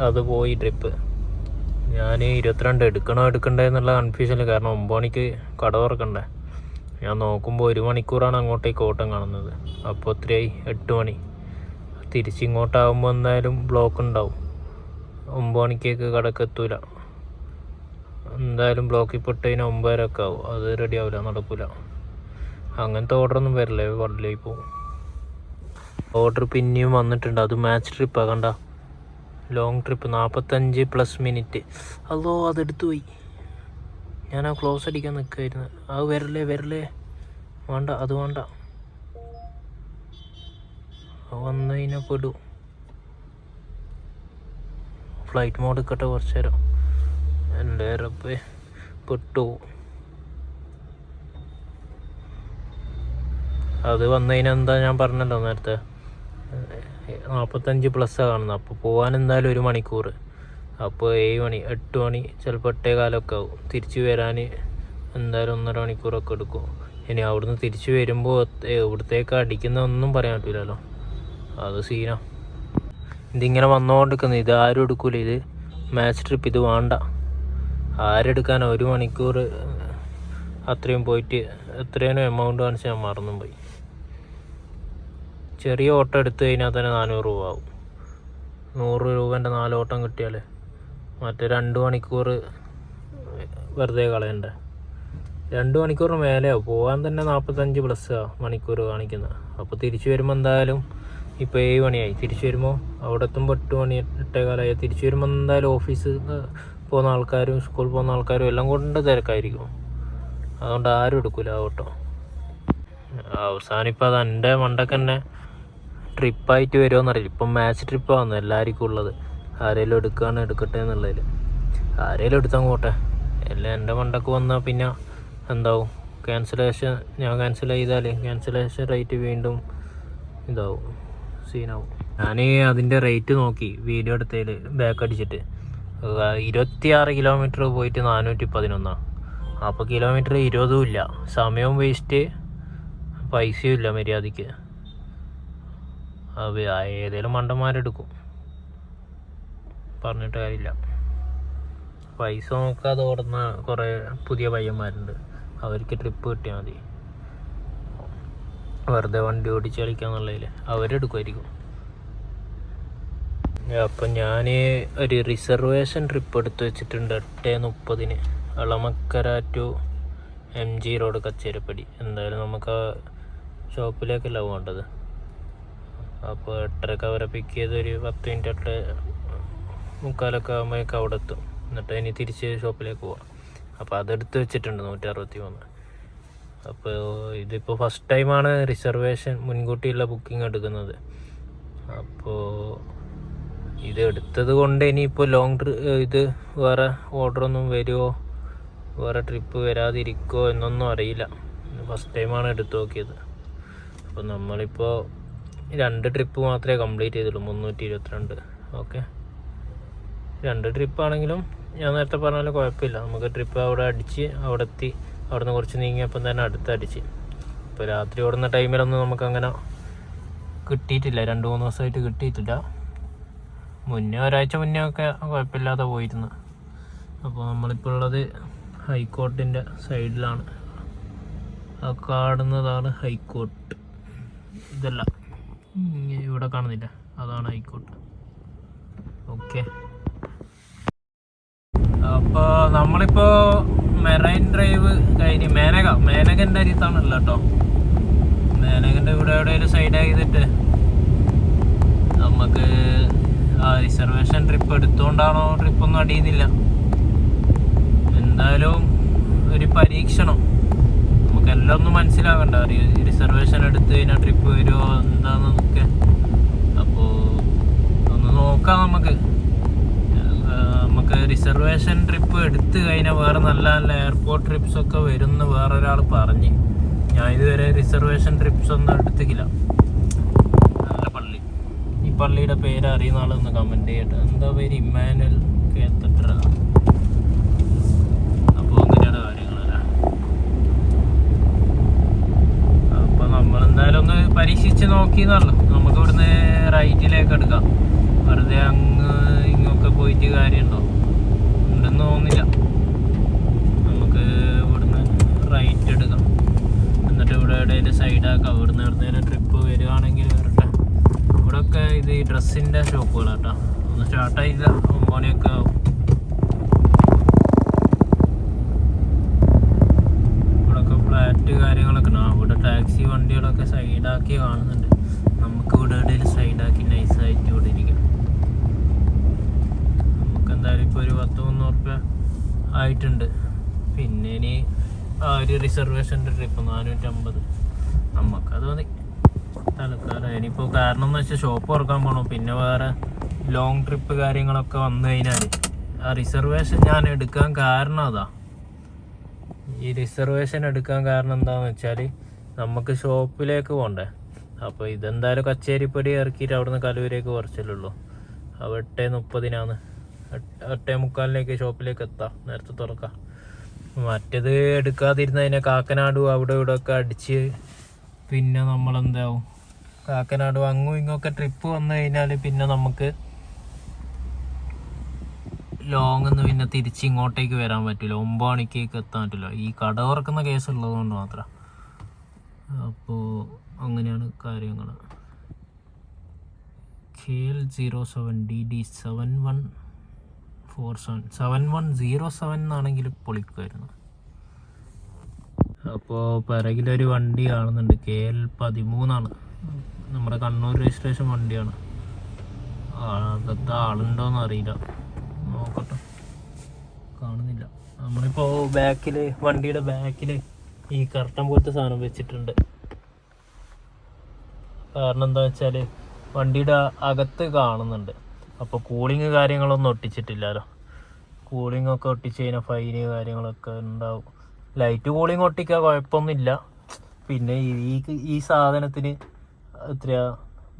അത് പോയി ട്രിപ്പ്. ഞാൻ 22 എടുക്കണ്ടേ എന്നുള്ള കൺഫ്യൂഷനിൽ. കാരണം 9 മണിക്ക് കട തുറക്കണ്ടേ. ഞാൻ നോക്കുമ്പോൾ 1 മണിക്കൂറാണ് അങ്ങോട്ടേക്ക് ഓട്ടം കാണുന്നത്. അപ്പോൾ എത്രയായി? 8 മണി. തിരിച്ചിങ്ങോട്ടാകുമ്പോൾ എന്തായാലും ബ്ലോക്ക് ഉണ്ടാവും. 9 മണിക്കേക്ക് കടക്ക് എത്തൂല. എന്തായാലും ബ്ലോക്കിൽ പെട്ടതിന് 9:30 ആവും. അത് റെഡി ആവില്ല, നടക്കില്ല. അങ്ങനത്തെ ഓർഡറൊന്നും വരില്ല, വണ്ടിലേക്ക് പോകും. ഓർഡർ പിന്നെയും വന്നിട്ടുണ്ട്. അത് മാച്ച് ട്രിപ്പാണ്. കണ്ട, ലോങ് ട്രിപ്പ് 45+ മിനിറ്റ്. അതോ അതെടുത്തു പോയി. ഞാൻ ആ ക്ലോസ് അടിക്കാൻ നിൽക്കുമായിരുന്നു. അത് വരലേ വേണ്ട, അത് വേണ്ട. വന്നതിനെ പെടും. ഫ്ലൈറ്റ് മോഡ് ഇക്കട്ടെ കുറച്ച് നേരം. എൻ്റെ റബ്ബേ പെട്ടു. അത് വന്നതിനെന്താ ഞാൻ പറഞ്ഞല്ലോ നേരത്തെ, 45+ കാണുന്നത്. അപ്പോൾ പോകാൻ എന്തായാലും 1 മണിക്കൂർ. അപ്പോൾ 7 മണി 8 മണി ചിലപ്പോൾ 8:15 ആവും. തിരിച്ച് വരാൻ എന്തായാലും 1.5 മണിക്കൂറൊക്കെ എടുക്കും. ഇനി അവിടുന്ന് തിരിച്ച് വരുമ്പോൾ ഇവിടത്തേക്ക് അടിക്കുന്നതൊന്നും പറയാൻ പറ്റില്ലല്ലോ. അത് സീനാ. ഇതിങ്ങനെ വന്നുകൊണ്ടിരിക്കുന്നു. ഇത് ആരും എടുക്കൂല. ഇത് മാച്ച് ട്രിപ്പ്. ഇത് വേണ്ട. ആരെടുക്കാനോ? 1 മണിക്കൂർ അത്രയും പോയിട്ട് എത്രയും എമൗണ്ട് കാണിച്ച് ഞാൻ മറന്നും പോയി. ചെറിയ ഓട്ടം എടുത്തു കഴിഞ്ഞാൽ തന്നെ 400 രൂപ ആവും. 100 രൂപേൻ്റെ 4 ഓട്ടം കിട്ടിയാൽ മറ്റേ 2 മണിക്കൂർ വെറുതെ കളയണ്ടേ. 2 മണിക്കൂറിന് മേലെയാവും. പോകാൻ തന്നെ 45+ മണിക്കൂർ കാണിക്കുന്നത്. അപ്പോൾ തിരിച്ചു വരുമ്പോൾ എന്തായാലും ഇപ്പോൾ 7 മണിയായി. തിരിച്ചു വരുമ്പോൾ അവിടെ എത്തുമ്പോൾ 8 മണി 8:15. തിരിച്ചു വരുമ്പോൾ എന്തായാലും ഓഫീസ് പോകുന്ന ആൾക്കാരും സ്കൂളിൽ പോകുന്ന ആൾക്കാരും എല്ലാം കൊണ്ട് തിരക്കായിരിക്കും. അതുകൊണ്ട് ആരും എടുക്കില്ല ആ ഓട്ടോ. അവസാനം ഇപ്പം അത് എൻ്റെ മണ്ടക്ക് തന്നെ ട്രിപ്പായിട്ട് വരുമോയെന്നറിയില്ല. ഇപ്പം മാച്ച് ട്രിപ്പാണ് എല്ലാവർക്കും ഉള്ളത്. ആരെങ്കിലും എടുക്കുകയാണ് എടുക്കട്ടെ എന്നുള്ളതിൽ. ആരെങ്കിലും എടുത്താൽ പോട്ടെ. എല്ലാം എൻ്റെ മണ്ടക്ക് വന്നാൽ പിന്നെ എന്താവും? ക്യാൻസലേഷൻ. ഞാൻ ക്യാൻസൽ ചെയ്താൽ ക്യാൻസലേഷൻ റേറ്റ് വീണ്ടും ഇതാവും, സീനാവും. ഞാൻ അതിൻ്റെ റേറ്റ് നോക്കി വീഡിയോ എടുത്തതിൽ ബാക്ക് അടിച്ചിട്ട് 26 കിലോമീറ്റർ പോയിട്ട് 411. അപ്പോൾ കിലോമീറ്റർ 20 ഇല്ല. സമയവും വേസ്റ്റ്, പൈസയും ഇല്ല മര്യാദയ്ക്ക്. ഏതെങ്കിലും മണ്ടന്മാരെടുക്കും, പറഞ്ഞിട്ട് കാര്യമില്ല. പൈസ നോക്കാതെ ഓടുന്ന കുറേ പുതിയ പയ്യന്മാരുണ്ട്. അവർക്ക് ട്രിപ്പ് കിട്ടിയാൽ മതി. വെറുതെ വണ്ടി ഓടിച്ച് കളിക്കാന്നുള്ളതിൽ അവരെടുക്കുമായിരിക്കും. അപ്പം ഞാൻ ഒരു റിസർവേഷൻ ട്രിപ്പ് എടുത്ത് വെച്ചിട്ടുണ്ട് 8:30 അളമക്കര ടു MG റോഡ് കച്ചേരിപ്പടി. എന്തായാലും നമുക്ക് ആ ഷോപ്പിലേക്കല്ല പോകേണ്ടത്. അപ്പോൾ 8:30 അവരെ പിക്ക് ചെയ്ത് ഒരു 10 മിനിറ്റ് 8:45 ആകുമ്പോഴേക്കും അവിടെ എത്തും. എന്നിട്ട് ഇനി തിരിച്ച് ഷോപ്പിലേക്ക് പോവാം. അപ്പോൾ അതെടുത്ത് വെച്ചിട്ടുണ്ട് 163. അപ്പോൾ ഇതിപ്പോൾ ഫസ്റ്റ് ടൈമാണ് റിസർവേഷൻ മുൻകൂട്ടിയുള്ള ബുക്കിംഗ് എടുക്കുന്നത്. അപ്പോൾ ഇത് എടുത്തത് കൊണ്ട് ഇനിയിപ്പോൾ ഇത് വേറെ ഓർഡറൊന്നും വരുമോ, വേറെ ട്രിപ്പ് വരാതിരിക്കുമോ എന്നൊന്നും അറിയില്ല. ഫസ്റ്റ് ടൈമാണ് എടുത്തു നോക്കിയത്. അപ്പോൾ നമ്മളിപ്പോൾ 2 ട്രിപ്പ് മാത്രമേ കംപ്ലീറ്റ് ചെയ്തുള്ളൂ. 322. ഓക്കെ, 2 ട്രിപ്പാണെങ്കിലും ഞാൻ നേരത്തെ പറഞ്ഞാലും കുഴപ്പമില്ല. നമുക്ക് ട്രിപ്പ് അവിടെ അടിച്ച് അവിടെ എത്തി. അവിടെ നിന്ന് കുറച്ച് നീങ്ങിയപ്പം തന്നെ അടുത്തടിച്ച്. ഇപ്പോൾ രാത്രി ഓടുന്ന ടൈമിലൊന്നും നമുക്കങ്ങനെ കിട്ടിയിട്ടില്ല. 2-3 ദിവസമായിട്ട് കിട്ടിയിട്ടില്ല. മുന്നേ ഒരാഴ്ച മുന്നേ ഒക്കെ കുഴപ്പമില്ലാതെ പോയിരുന്നു. അപ്പോൾ നമ്മളിപ്പോൾ ഉള്ളത് ഹൈക്കോർട്ടിൻ്റെ സൈഡിലാണ്. ആ കാണുന്നതാണ് ഹൈക്കോർട്ട്. ഇതല്ല, ഇവിടെ കാണുന്നില്ല, അതാണ് ഹൈക്കോർട്ട്. ഓക്കെ, അപ്പോൾ നമ്മളിപ്പോൾ മെറൈൻ ഡ്രൈവ് കഴിഞ്ഞ് മേനകൻ്റെ അരിത്താണല്ലോ കേട്ടോ. മേനകൻ്റെ ഇവിടെ എവിടെയെങ്കിലും സൈഡ് ചെയ്തിട്ട് നമുക്ക് ആ റിസർവേഷൻ ട്രിപ്പ് എടുത്തുകൊണ്ടാണോ ട്രിപ്പൊന്നും അടിയുന്നില്ല. എന്തായാലും ഒരു പരീക്ഷണം. നമുക്കെല്ലാം ഒന്നും മനസ്സിലാകണ്ട. റിസർവേഷൻ എടുത്ത് കഴിഞ്ഞാൽ ട്രിപ്പ് വരുമോ എന്താണെന്നൊക്കെ. അപ്പോൾ ഒന്ന് നോക്കാം. നമുക്ക് റിസർവേഷൻ ട്രിപ്പ് എടുത്ത് കഴിഞ്ഞാൽ വേറെ നല്ല നല്ല എയർപോർട്ട് ട്രിപ്സൊക്കെ വരുമെന്ന് വേറൊരാൾ പറഞ്ഞ്. ഞാൻ ഇതുവരെ റിസർവേഷൻ ട്രിപ്സ് ഒന്നും എടുത്തിട്ടില്ല. നല്ല പള്ളി. ഈ പള്ളിയുടെ പേര് അറിയുന്ന ആളൊന്ന് കമൻറ്റ് ചെയ്യട്ടെ. എന്താ പേര്? ഇമ്മാനുവൽ കേത്തഡ്രൽ. അപ്പോൾ അങ്ങനെയാണ് കാര്യങ്ങളല്ല. അപ്പോൾ നമ്മളെന്തായാലും ഒന്ന് പരീക്ഷിച്ച് നോക്കിയെന്നല്ലോ. നമുക്ക് ഇവിടുന്ന് റൈറ്റിലേക്ക് എടുക്കാം. വെറുതെ അങ്ങ് ഇങ്ങൊക്കെ പോയിട്ട് കാര്യമുണ്ടോ? ഉണ്ടെന്ന് തോന്നുന്നില്ല. നമുക്ക് ഇവിടുന്ന് റൈറ്റ് എടുക്കാം. എന്നിട്ട് ഇവിടെ എവിടെയെങ്കിലും സൈഡാക്കാം. ഇവിടുന്ന് എവിടുന്നേലും ട്രിപ്പ് വരികയാണെങ്കിൽ വരട്ടെ. ഇവിടെയൊക്കെ ഇത് ഈ ഡ്രസ്സിൻ്റെ ഷോപ്പുകളാട്ടോ. ഒന്ന് സ്റ്റാർട്ടായില്ല, 9 മണിയൊക്കെ ആവും. ഇവിടെയൊക്കെ ഫ്ലാറ്റ് കാര്യങ്ങളൊക്കെ ഉണ്ട്. ഇവിടെ ടാക്സി വണ്ടികളൊക്കെ സൈഡാക്കി കാണുന്നുണ്ട്. നമുക്ക് ഇവിടെ എവിടെയെങ്കിലും സൈഡാക്കി നൈസായിട്ട് ഇവിടെ ഇരിക്കാം. എന്തായാലും ഇപ്പോൾ ഒരു 10-300 റുപ്യ ആയിട്ടുണ്ട്. പിന്നെ ഇനി ആ ഒരു റിസർവേഷൻ്റെ ട്രിപ്പ് 450. നമുക്കത് മതി തൽക്കാലം. ഇനിയിപ്പോൾ കാരണം എന്ന് വെച്ചാൽ ഷോപ്പ് തുറക്കാൻ പോകണം. പിന്നെ വേറെ ലോങ് ട്രിപ്പ് കാര്യങ്ങളൊക്കെ വന്നു കഴിഞ്ഞാൽ ആ റിസർവേഷൻ ഞാൻ എടുക്കാൻ കാരണം അതാ. ഈ റിസർവേഷൻ എടുക്കാൻ കാരണം എന്താണെന്ന് വെച്ചാൽ നമുക്ക് ഷോപ്പിലേക്ക് പോകണ്ടേ. അപ്പോൾ ഇതെന്തായാലും കച്ചേരിപ്പടി ഇറക്കിയിട്ട് അവിടുന്ന് കലൂരേക്ക് കുറച്ചല്ലുള്ളൂ. 8:30 8:45 ഷോപ്പിലേക്ക് എത്താം. നേരത്തെ തുറക്കാം. മറ്റേത് എടുക്കാതിരുന്നതിനെ കാക്കനാടും അവിടെ ഇവിടെ ഒക്കെ അടിച്ച് പിന്നെ നമ്മളെന്താവും കാക്കനാട് അങ്ങും ഇങ്ങൊക്കെ ട്രിപ്പ് വന്നു കഴിഞ്ഞാൽ പിന്നെ നമുക്ക് ലോങ് ഒന്ന് പിന്നെ തിരിച്ച് ഇങ്ങോട്ടേക്ക് വരാൻ പറ്റില്ല, 9 മണിക്കേക്ക് എത്താൻ പറ്റില്ല, ഈ കട തുറക്കുന്ന കേസ് ഉള്ളത് കൊണ്ട് മാത്രം. അപ്പോൾ അങ്ങനെയാണ് കാര്യങ്ങൾ. KL07DD7147 7107 എന്നാണെങ്കിൽ പൊളിക്കുമായിരുന്നു. അപ്പോൾ പിറകിലൊരു വണ്ടി കാണുന്നുണ്ട്, KL13 നമ്മുടെ കണ്ണൂർ രജിസ്ട്രേഷൻ വണ്ടിയാണ്. അകത്ത് ആളുണ്ടോയെന്ന് അറിയില്ല, നോക്കട്ടെ, കാണുന്നില്ല. നമ്മളിപ്പോൾ ബാക്കിൽ, വണ്ടിയുടെ ബാക്കിൽ ഈ കർട്ടൻ പോലത്തെ സാധനം വെച്ചിട്ടുണ്ട്. കാരണം എന്താ വെച്ചാൽ വണ്ടിയുടെ അകത്ത് കാണുന്നുണ്ട്. അപ്പോൾ കൂളിങ് കാര്യങ്ങളൊന്നും ഒട്ടിച്ചിട്ടില്ലല്ലോ. കൂളിംഗ് ഒക്കെ ഒട്ടിച്ച് കഴിഞ്ഞാൽ ഫൈന് കാര്യങ്ങളൊക്കെ ഉണ്ടാവും. ലൈറ്റ് കൂളിംഗ് ഒട്ടിക്കാൻ കുഴപ്പമൊന്നുമില്ല. പിന്നെ ഈ സാധനത്തിന് എത്രയാ,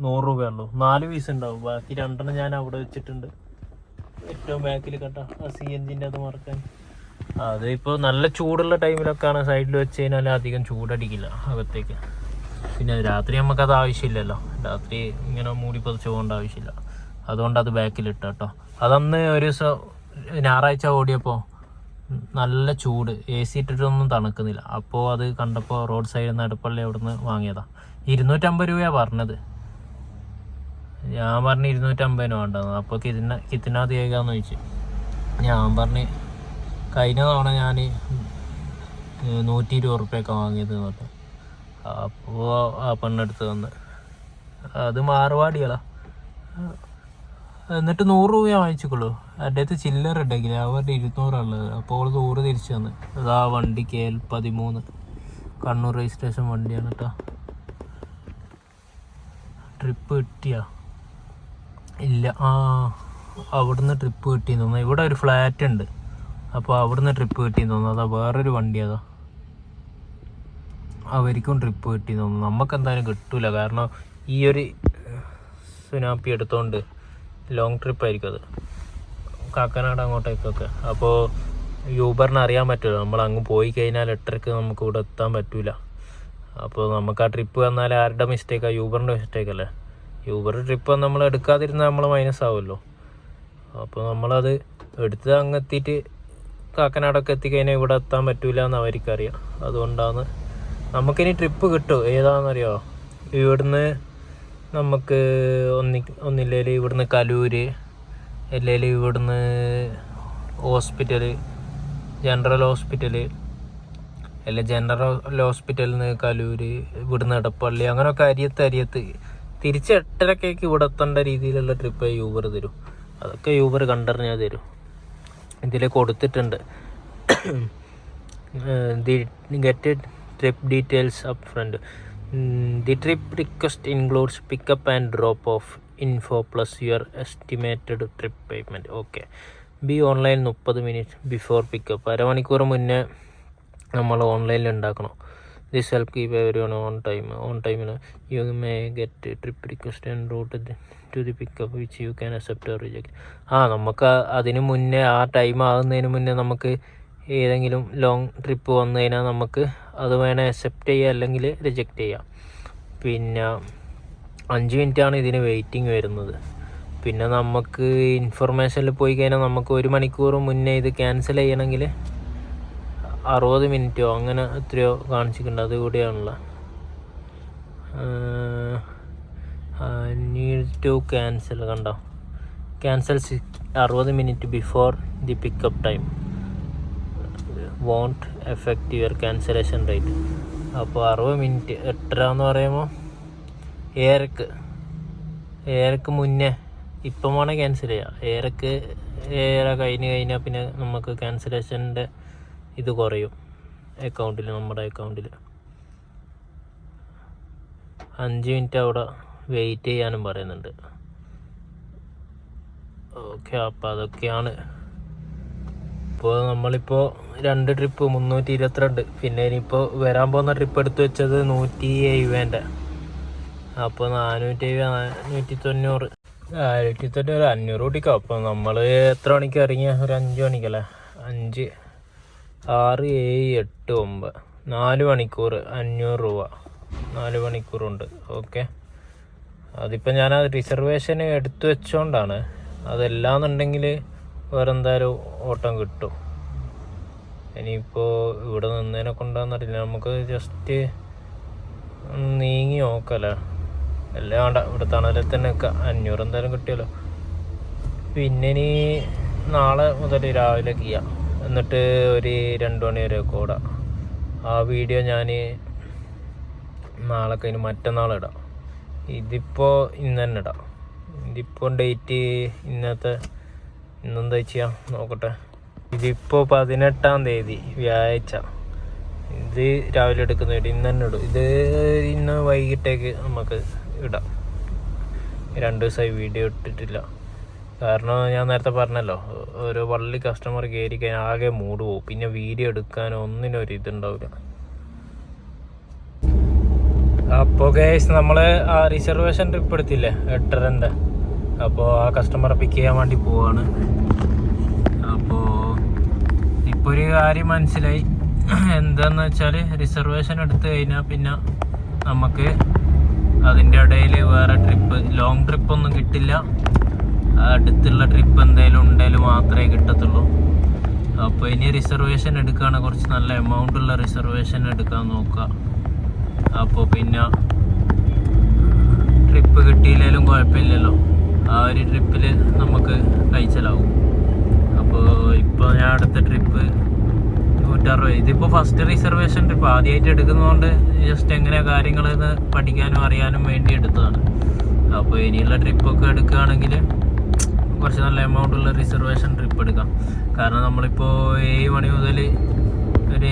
100 രൂപയുള്ളൂ. 4 പീസ് ഉണ്ടാവും, ബാക്കി 2 ഞാൻ അവിടെ വെച്ചിട്ടുണ്ട്. ഏറ്റവും ബാക്കിൽ കേട്ടോ, ആ CNG അത് മറക്കാൻ. അത് ഇപ്പോൾ നല്ല ചൂടുള്ള ടൈമിലൊക്കെയാണ് സൈഡിൽ വെച്ച് കഴിഞ്ഞാൽ അധികം ചൂടടിക്കില്ല അകത്തേക്ക്. പിന്നെ രാത്രി നമുക്കത് ആവശ്യമില്ലല്ലോ, രാത്രി ഇങ്ങനെ മൂടി പതിച്ച് പോകേണ്ട ആവശ്യമില്ല. അതുകൊണ്ട് അത് ബാക്കിലിട്ട കേട്ടോ. അതന്ന് ഒരു ദിവസം ഞായറാഴ്ച ഓടിയപ്പോൾ നല്ല ചൂട്, AC ഇട്ടിട്ടൊന്നും തണുക്കുന്നില്ല. അപ്പോൾ അത് കണ്ടപ്പോൾ റോഡ് സൈഡിൽ നിന്ന് അടുപ്പള്ളി അവിടെ നിന്ന് വാങ്ങിയതാണ്. 250 രൂപയാണ് പറഞ്ഞത്. ഞാൻ പറഞ്ഞ് 250 വേണ്ടത്. അപ്പോൾ കിത്തിനാത് കേൾക്കാമെന്ന് ചോദിച്ചു. ഞാൻ പറഞ്ഞ് കഴിഞ്ഞ തവണ ഞാൻ 120 റുപ്യൊക്കെ വാങ്ങിയത് പറഞ്ഞു. അപ്പോൾ ആ പെണ്ണെടുത്ത് വന്ന്, അത് മാറുവാടികളാ. എന്നിട്ട് 100 രൂപ വാങ്ങിച്ചിക്കുള്ളൂ. എൻ്റെ അടുത്ത് ചില്ലറ ഉണ്ടെങ്കിൽ അവരുടെ 200 ഉള്ളത്. അപ്പോൾ അവൾ 100 തിരിച്ചു തന്ന്. അതാ വണ്ടി KL13 കണ്ണൂർ രജിസ്ട്രേഷൻ വണ്ടിയാണ് കേട്ടോ. ട്രിപ്പ് കിട്ടിയാ ഇല്ല, അവിടുന്ന് ട്രിപ്പ് കിട്ടിയെന്ന് തോന്നുന്നു. ഇവിടെ ഒരു ഫ്ലാറ്റ് ഉണ്ട്, അപ്പോൾ അവിടുന്ന് ട്രിപ്പ് കിട്ടിയെന്ന് തോന്നുന്നു. അതാ വേറൊരു വണ്ടി, അതാ അവർക്കും ട്രിപ്പ് കിട്ടിയെന്ന് തോന്നുന്നു. നമുക്ക് എന്തായാലും കിട്ടൂല, കാരണം ഈ ഒരു സുനാപ്പി എടുത്തോണ്ട് ലോങ് ട്രിപ്പ് ആയിരിക്കും അത്, കാക്കനാട് അങ്ങോട്ടേക്കൊക്കെ. അപ്പോൾ യൂബറിന് അറിയാൻ പറ്റുമല്ലോ, നമ്മൾ അങ്ങ് പോയി കഴിഞ്ഞാൽ 8:30 നമുക്ക് ഇവിടെ എത്താൻ പറ്റൂല. അപ്പോൾ നമുക്ക് ആ ട്രിപ്പ് വന്നാൽ ആരുടെ മിസ്റ്റേക്കാണ്? യൂബറിൻ്റെ മിസ്റ്റേക്കല്ലേ. യൂബർ ട്രിപ്പ് നമ്മൾ എടുക്കാതിരുന്നാൽ നമ്മൾ മൈനസ് ആവുമല്ലോ. അപ്പോൾ നമ്മളത് എടുത്ത് അങ്ങ് എത്തിയിട്ട് കാക്കനാടൊക്കെ എത്തിക്കഴിഞ്ഞാൽ ഇവിടെ എത്താൻ പറ്റൂല എന്ന് അവർക്കറിയാം. അതുകൊണ്ടാണ് നമുക്കിനി ട്രിപ്പ് കിട്ടും. ഏതാണെന്നറിയോ? ഇവിടുന്ന് നമുക്ക് ഒന്നില്ലെങ്കിൽ ഇവിടുന്ന് കലൂര്, അല്ലെങ്കിൽ ഇവിടുന്ന് ഹോസ്പിറ്റല്, ജനറൽ ഹോസ്പിറ്റല്, അല്ലെ ജനറൽ ഹോസ്പിറ്റലിൽ നിന്ന് കലൂര്, ഇവിടുന്ന് എടപ്പള്ളി, അങ്ങനെയൊക്കെ അരിയത്ത് തിരിച്ച് 8:30 ഇവിടെ എത്തേണ്ട രീതിയിലുള്ള ട്രിപ്പ് യൂബർ തരും. അതൊക്കെ യൂബർ കണ്ടറിഞ്ഞാൽ തരും. ഇതിൽ കൊടുത്തിട്ടുണ്ട്, get trip details up front. The trip request includes pickup and drop off info plus your estimated trip payment. Okay. Be online 30 minutes before pickup. അരമണിക്കൂർ മുന്നേ നമ്മൾ ഓൺലൈനിൽ ഉണ്ടാക്കണം. This help keep everyone on time. You may get trip request and route to the pickup which you can accept or reject. നമുക്ക് അതിന് മുന്നേ, ആ time ആകുന്നതിന് മുന്നേ നമുക്ക് ഏതെങ്കിലും ലോങ് ട്രിപ്പ് വന്നു കഴിഞ്ഞാൽ നമുക്ക് അത് വേണേൽ അക്സെപ്റ്റ് ചെയ്യുക, അല്ലെങ്കിൽ റിജക്റ്റ് ചെയ്യാം. പിന്നെ 5 മിനിറ്റാണ് ഇതിന് വെയിറ്റിംഗ് വരുന്നത്. പിന്നെ നമുക്ക് ഇൻഫർമേഷനിൽ പോയി കഴിഞ്ഞാൽ നമുക്ക് 1 മണിക്കൂർ മുന്നേ ഇത് ക്യാൻസൽ ചെയ്യണമെങ്കിൽ 60 മിനിറ്റോ അങ്ങനെ എത്രയോ കാണിച്ചിട്ടുണ്ട്. അതുകൂടിയാണല്ലോ. നീഡ് ടു ക്യാൻസൽ, കണ്ടോ, cancel 60 minute before the pickup time won't affect your cancellation rate. അപ്പോൾ 60 മിനിറ്റ് 8:30 എന്ന് പറയുമ്പോൾ 7:00 മുന്നേ ഇപ്പം വേണേൽ ക്യാൻസൽ ചെയ്യാം. 7:00 കഴിഞ്ഞാൽ പിന്നെ നമുക്ക് ക്യാൻസലേഷൻ്റെ ഇത് കുറയും അക്കൗണ്ടിൽ, നമ്മുടെ അക്കൗണ്ടിൽ. 5 മിനിറ്റ് അവിടെ വെയിറ്റ് ചെയ്യാനും പറയുന്നുണ്ട്. ഓക്കെ, അപ്പോൾ അതൊക്കെയാണ്. ഇപ്പോൾ നമ്മളിപ്പോൾ 2 ട്രിപ്പ് 322, പിന്നെ ഇനിയിപ്പോൾ വരാൻ പോകുന്ന ട്രിപ്പ് എടുത്ത് വെച്ചത് 170. അപ്പോൾ 470, 190, 500 കൂട്ടിക്കോ. അപ്പോൾ നമ്മൾ എത്ര മണിക്ക് ഇറങ്ങിയ? ഒരു 5 മണിക്കല്ലേ? 5, 6, 7, 8, 9, 4 മണിക്കൂർ 500 രൂപ. 4 മണിക്കൂറുണ്ട്. ഓക്കെ, അതിപ്പോൾ ഞാൻ റിസർവേഷൻ എടുത്തു വെച്ചോണ്ടാണ്. അതല്ലാന്നുണ്ടെങ്കിൽ വേറെ എന്തായാലും ഓട്ടം കിട്ടും. ഇനിയിപ്പോൾ ഇവിടെ നിന്നതിനെ കൊണ്ടാന്നറിയില്ല, നമുക്ക് ജസ്റ്റ് നീങ്ങി നോക്കല്ലേ. എല്ലാം വേണ്ട, ഇവിടെ തണലിൽ തന്നെ നിൽക്കാം. 500 എന്തായാലും കിട്ടിയല്ലോ. പിന്നെ ഇനി നാളെ മുതൽ രാവിലെ ചെയ്യാം, എന്നിട്ട് ഒരു 2 മണി വരെയൊക്കെ ഓടാം. ആ വീഡിയോ ഞാൻ നാളെ കഴിഞ്ഞ് മറ്റന്നാളിടാം. ഇതിപ്പോൾ ഇന്ന് തന്നെ ഇടാം. ഇതിപ്പോൾ ഡേറ്റ് ഇന്നെന്താ ചെയ്യാം നോക്കട്ടെ. ഇതിപ്പോൾ 18-ാം തീയതി വ്യാഴാഴ്ച. ഇത് രാവിലെ എടുക്കുന്ന വീഡിയോ ഇന്ന് തന്നെ ഇടും. ഇത് ഇന്ന് വൈകിട്ടേക്ക് നമുക്ക് ഇടാം. 2 ദിവസമായി വീഡിയോ ഇട്ടിട്ടില്ല. കാരണം ഞാൻ നേരത്തെ പറഞ്ഞല്ലോ, ഒരു വള്ളി കസ്റ്റമർ കയറി കഴിഞ്ഞാൽ ആകെ മൂഡ് പോകും. പിന്നെ വീഡിയോ എടുക്കാനോ ഒന്നിനും ഒരു ഇതുണ്ടാവില്ല. അപ്പോൾ ഗൈസ്, നമ്മൾ ആ റിസർവേഷൻ ട്രിപ്പ് എടുത്തില്ലേ 8:30-ൻ്റെ, അപ്പോൾ ആ കസ്റ്റമറെ പിക്ക് ചെയ്യാൻ വേണ്ടി പോവാണ്. അപ്പോൾ ഇപ്പോൾ ഒരു കാര്യം മനസ്സിലായി. എന്താണെന്ന് വെച്ചാൽ റിസർവേഷൻ എടുത്തു കഴിഞ്ഞാൽ പിന്നെ നമുക്ക് അതിൻ്റെ ഇടയിൽ വേറെ ട്രിപ്പ്, ലോങ് ട്രിപ്പൊന്നും കിട്ടില്ല. അടുത്തുള്ള ട്രിപ്പ് എന്തെങ്കിലും ഉണ്ടെങ്കിൽ മാത്രമേ കിട്ടത്തുള്ളൂ. അപ്പോൾ ഇനി റിസർവേഷൻ എടുക്കുകയാണെങ്കിൽ കുറച്ച് നല്ല എമൗണ്ടുള്ള റിസർവേഷൻ എടുക്കാൻ നോക്കുക. അപ്പോൾ പിന്നെ ട്രിപ്പ് കിട്ടിയില്ലെങ്കിലും കുഴപ്പമില്ലല്ലോ, ആ ഒരു ട്രിപ്പിൽ നമുക്ക് കഴിച്ചലാവും. അപ്പോൾ ഇപ്പോൾ ഞാൻ അടുത്ത ട്രിപ്പ് 160. ഇതിപ്പോൾ ഫസ്റ്റ് റിസർവേഷൻ ട്രിപ്പ് ആദ്യമായിട്ട് എടുക്കുന്നതുകൊണ്ട് ജസ്റ്റ് എങ്ങനെയാണ് കാര്യങ്ങളെന്ന് പഠിക്കാനും അറിയാനും വേണ്ടി എടുത്തതാണ്. അപ്പോൾ ഇനിയുള്ള ട്രിപ്പൊക്കെ എടുക്കുകയാണെങ്കിൽ കുറച്ച് നല്ല എമൗണ്ടുള്ള റിസർവേഷൻ ട്രിപ്പ് എടുക്കാം. കാരണം നമ്മളിപ്പോൾ 7 മണി മുതൽ ഒരു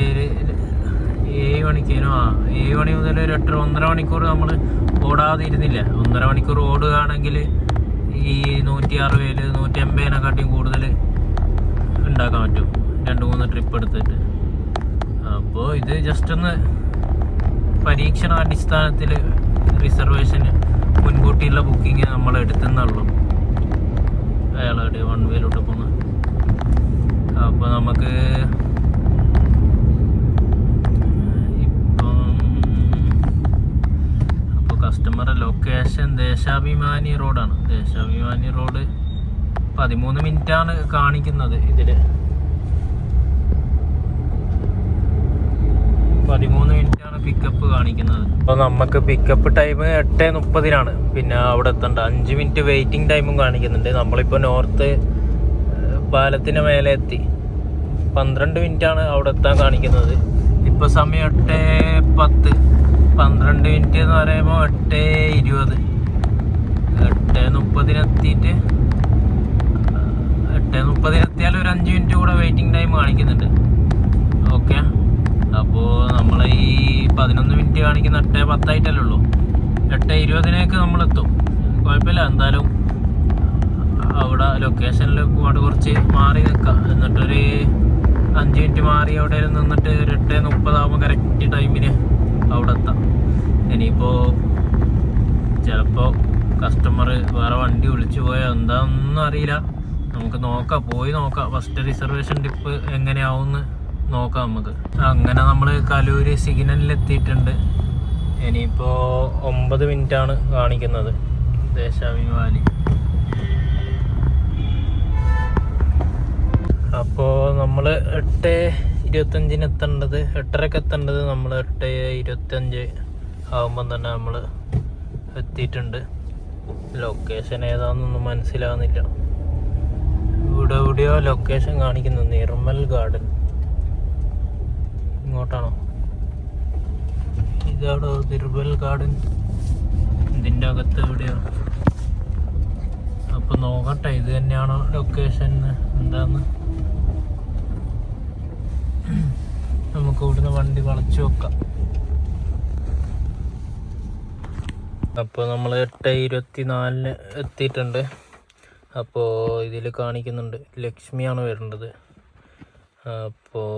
7 മണിക്കേനോ 7 മണി മുതൽ ഒരു 1.5 മണിക്കൂർ നമ്മൾ ഓടാതെ ഇരുന്നില്ല. 1.5 മണിക്കൂർ ഓടുകയാണെങ്കിൽ ഈ 160, 180-നെക്കാട്ടിയും കൂടുതൽ ഉണ്ടാക്കാൻ പറ്റും 2-3 ട്രിപ്പ് എടുത്തിട്ട്. അപ്പോൾ ഇത് ജസ്റ്റ് ഒന്ന് പരീക്ഷണാടിസ്ഥാനത്തിൽ റിസർവേഷന് മുൻകൂട്ടിയുള്ള ബുക്കിങ് നമ്മൾ എടുത്തുന്നുള്ളൂ. അയാളുടെ 1 വേയിലോട്ട് പോകുന്നത്. അപ്പോൾ നമുക്ക് കസ്റ്റമർ ലൊക്കേഷൻ ദേശാഭിമാനി റോഡാണ്. ദേശാഭിമാനി റോഡ് 13 മിനിറ്റാണ് കാണിക്കുന്നത്. ഇതിൽ 13 മിനിറ്റാണ് പിക്കപ്പ് കാണിക്കുന്നത്. അപ്പോൾ നമുക്ക് പിക്കപ്പ് ടൈം 8:30-നാണ്. പിന്നെ അവിടെ എത്തണ്ട 5 മിനിറ്റ് വെയിറ്റിംഗ് ടൈമും കാണിക്കുന്നുണ്ട്. നമ്മളിപ്പോൾ നോർത്ത് പാലത്തിന് മേലെ എത്തി. 12 മിനിറ്റാണ് അവിടെ എത്താൻ കാണിക്കുന്നത്. ഇപ്പോൾ സമയം 8:10. 12 മിനിറ്റ് എന്ന് പറയുമ്പോൾ 8:20. 8:30-നെത്തിയിട്ട് 8:30-നെത്തിയാൽ ഒരു 5 മിനിറ്റ് കൂടെ വെയിറ്റിംഗ് ടൈം കാണിക്കുന്നുണ്ട്. ഓക്കെ, അപ്പോൾ നമ്മൾ ഈ 11 മിനിറ്റ് കാണിക്കുന്ന 8:10 ഉള്ളൂ. 8:20-നേക്ക് നമ്മളെത്തും. കുഴപ്പമില്ല, എന്തായാലും അവിടെ ലൊക്കേഷനിൽ പോയിട്ട് കുറച്ച് മാറി നിൽക്കാം. എന്നിട്ടൊരു 5 മിനിറ്റ് മാറി അവിടെ നിന്നിട്ട് ഒരു 8:30 കറക്റ്റ് ടൈമിന് അവിടെ എത്താം. ഇനിയിപ്പോൾ ചിലപ്പോൾ കസ്റ്റമർ വേറെ വണ്ടി വിളിച്ചു പോയാൽ എന്താണെന്നൊന്നും അറിയില്ല. നമുക്ക് നോക്കാം, പോയി നോക്കാം. ഫസ്റ്റ് റിസർവേഷൻ ട്രിപ്പ് എങ്ങനെയാവുമെന്ന് നോക്കാം നമുക്ക്. അങ്ങനെ നമ്മൾ കലൂര് സിഗ്നലിൽ എത്തിയിട്ടുണ്ട്. ഇനിയിപ്പോൾ 9 മിനിറ്റാണ് കാണിക്കുന്നത് ദേശാഭിമാനി. അപ്പോൾ നമ്മൾ 8:25-ന് എത്തേണ്ടത്, 8:30-ക്ക് എത്തേണ്ടത് നമ്മൾ 8:25 ആകുമ്പം തന്നെ നമ്മൾ എത്തിയിട്ടുണ്ട്. ലൊക്കേഷൻ ഏതാണെന്നൊന്നും മനസ്സിലാകുന്നില്ല. ഇവിടെ എവിടെയോ ലൊക്കേഷൻ കാണിക്കുന്നു, നിർമ്മൽ ഗാർഡൻ. ഇങ്ങോട്ടാണോ? ഇതാണോ നിർമ്മൽ ഗാർഡൻ? ഇതിൻ്റെ അകത്ത് എവിടെയോ. അപ്പോൾ നോക്കട്ടെ ഇത് തന്നെയാണോ ലൊക്കേഷൻ എന്താന്ന്. നമുക്ക് ഇവിടുന്ന് വണ്ടി വളച്ചു വെക്കാം. അപ്പോൾ നമ്മൾ 8:24-ന് എത്തിയിട്ടുണ്ട്. അപ്പോൾ ഇതിൽ കാണിക്കുന്നുണ്ട് ലക്ഷ്മിയാണ് വരേണ്ടത്. അപ്പോൾ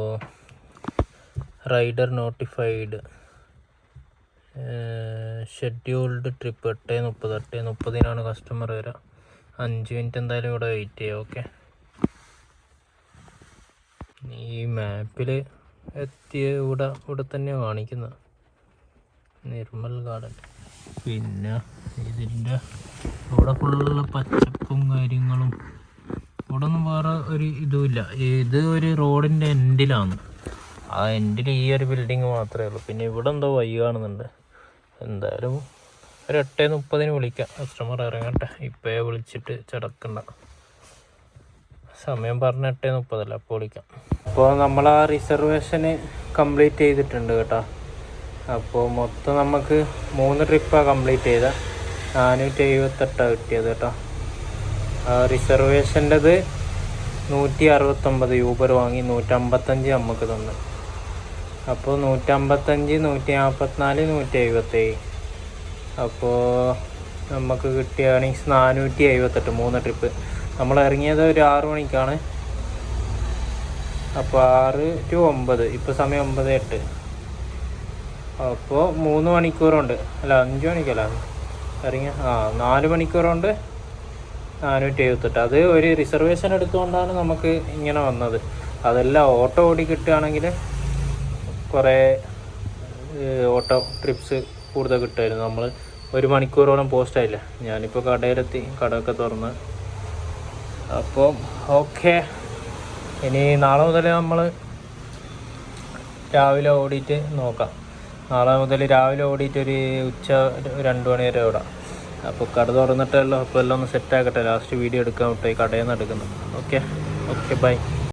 റൈഡർ നോട്ടിഫൈഡ്, ഷെഡ്യൂൾഡ് ട്രിപ്പ് 8:30. 8:30-നാണ് കസ്റ്റമർ വരിക. 5 മിനിറ്റ് എന്തായാലും ഇവിടെ വെയിറ്റ് ചെയ്യാം. ഓക്കെ, ഈ മാപ്പിൽ എത്തിയ ഇവിടെ തന്നെയാണ് കാണിക്കുന്നത് നിർമ്മൽ ഗാർഡൻ. പിന്നെ ഇതിൻ്റെ ഇവിടെ ഫുള്ള് പച്ചപ്പും കാര്യങ്ങളും. ഇവിടെ ഒന്നും വേറെ ഒരു ഇതുമില്ല. ഇത് ഒരു റോഡിൻ്റെ എൻഡിലാണ്. ആ എൻഡിൽ ഈ ഒരു ബിൽഡിങ് മാത്രമേ ഉള്ളൂ. പിന്നെ ഇവിടെ എന്തോ വൈ കാണുന്നുണ്ട്. എന്തായാലും ഒരു 8:30 വിളിക്കാം. കസ്റ്റമർ ഇറങ്ങട്ടെ. ഇപ്പോഴേ വിളിച്ചിട്ട് ചടക്കണ്ട. സമയം പറഞ്ഞ 8:30 അപ്പോൾ വിളിക്കാം. അപ്പോൾ നമ്മൾ ആ റിസർവേഷന് കംപ്ലീറ്റ് ചെയ്തിട്ടുണ്ട് കേട്ടോ. അപ്പോൾ മൊത്തം നമുക്ക് 3 ട്രിപ്പാണ് കംപ്ലീറ്റ് ചെയ്തത്. 478 കിട്ടിയത് കേട്ടോ. റിസർവേഷൻ്റെത് 169 യൂബർ വാങ്ങി, 155 നമുക്ക് തന്നു. അപ്പോൾ 155, 144, 177. അപ്പോൾ നമുക്ക് കിട്ടിയ ഏർണിങ്സ് 478. 3 ട്രിപ്പ്. നമ്മൾ ഇറങ്ങിയത് ഒരു 6 മണിക്കാണ്. അപ്പോൾ 6 to 9, ഇപ്പോൾ സമയം 9:08. അപ്പോൾ 3 മണിക്കൂറുണ്ട്, അല്ല 5 മണിക്കല്ല ഇറങ്ങിയ 4 മണിക്കൂറുണ്ട് 478. അത് ഒരു റിസർവേഷൻ എടുത്തുകൊണ്ടാണ് നമുക്ക് ഇങ്ങനെ വന്നത്. അതെല്ലാം ഓട്ടോ ഓടി കിട്ടുകയാണെങ്കിൽ കുറേ ഓട്ടോ ട്രിപ്സ് കൂടുതൽ കിട്ടുമായിരുന്നു. നമ്മൾ 1 മണിക്കൂറോളം പോസ്റ്റായില്ല. ഞാനിപ്പോൾ കടയിലെത്തി, കടയൊക്കെ തുറന്ന്. അപ്പോൾ ഓക്കെ, ഇനി നാളെ മുതൽ നമ്മൾ രാവിലെ ഓടിയിട്ട് നോക്കാം. നാളെ മുതൽ രാവിലെ ഓടിയിട്ട് ഒരു ഉച്ച 2 മണി വരെ ഓടാം. അപ്പോൾ കട തുറന്നിട്ടല്ലോ. അപ്പോൾ എല്ലാം ഒന്ന് സെറ്റാക്കട്ടെ. ലാസ്റ്റ് വീഡിയോ എടുക്കാൻ വിട്ടേ, കടയിൽ നിന്ന് എടുക്കുന്നത്. Okay bye.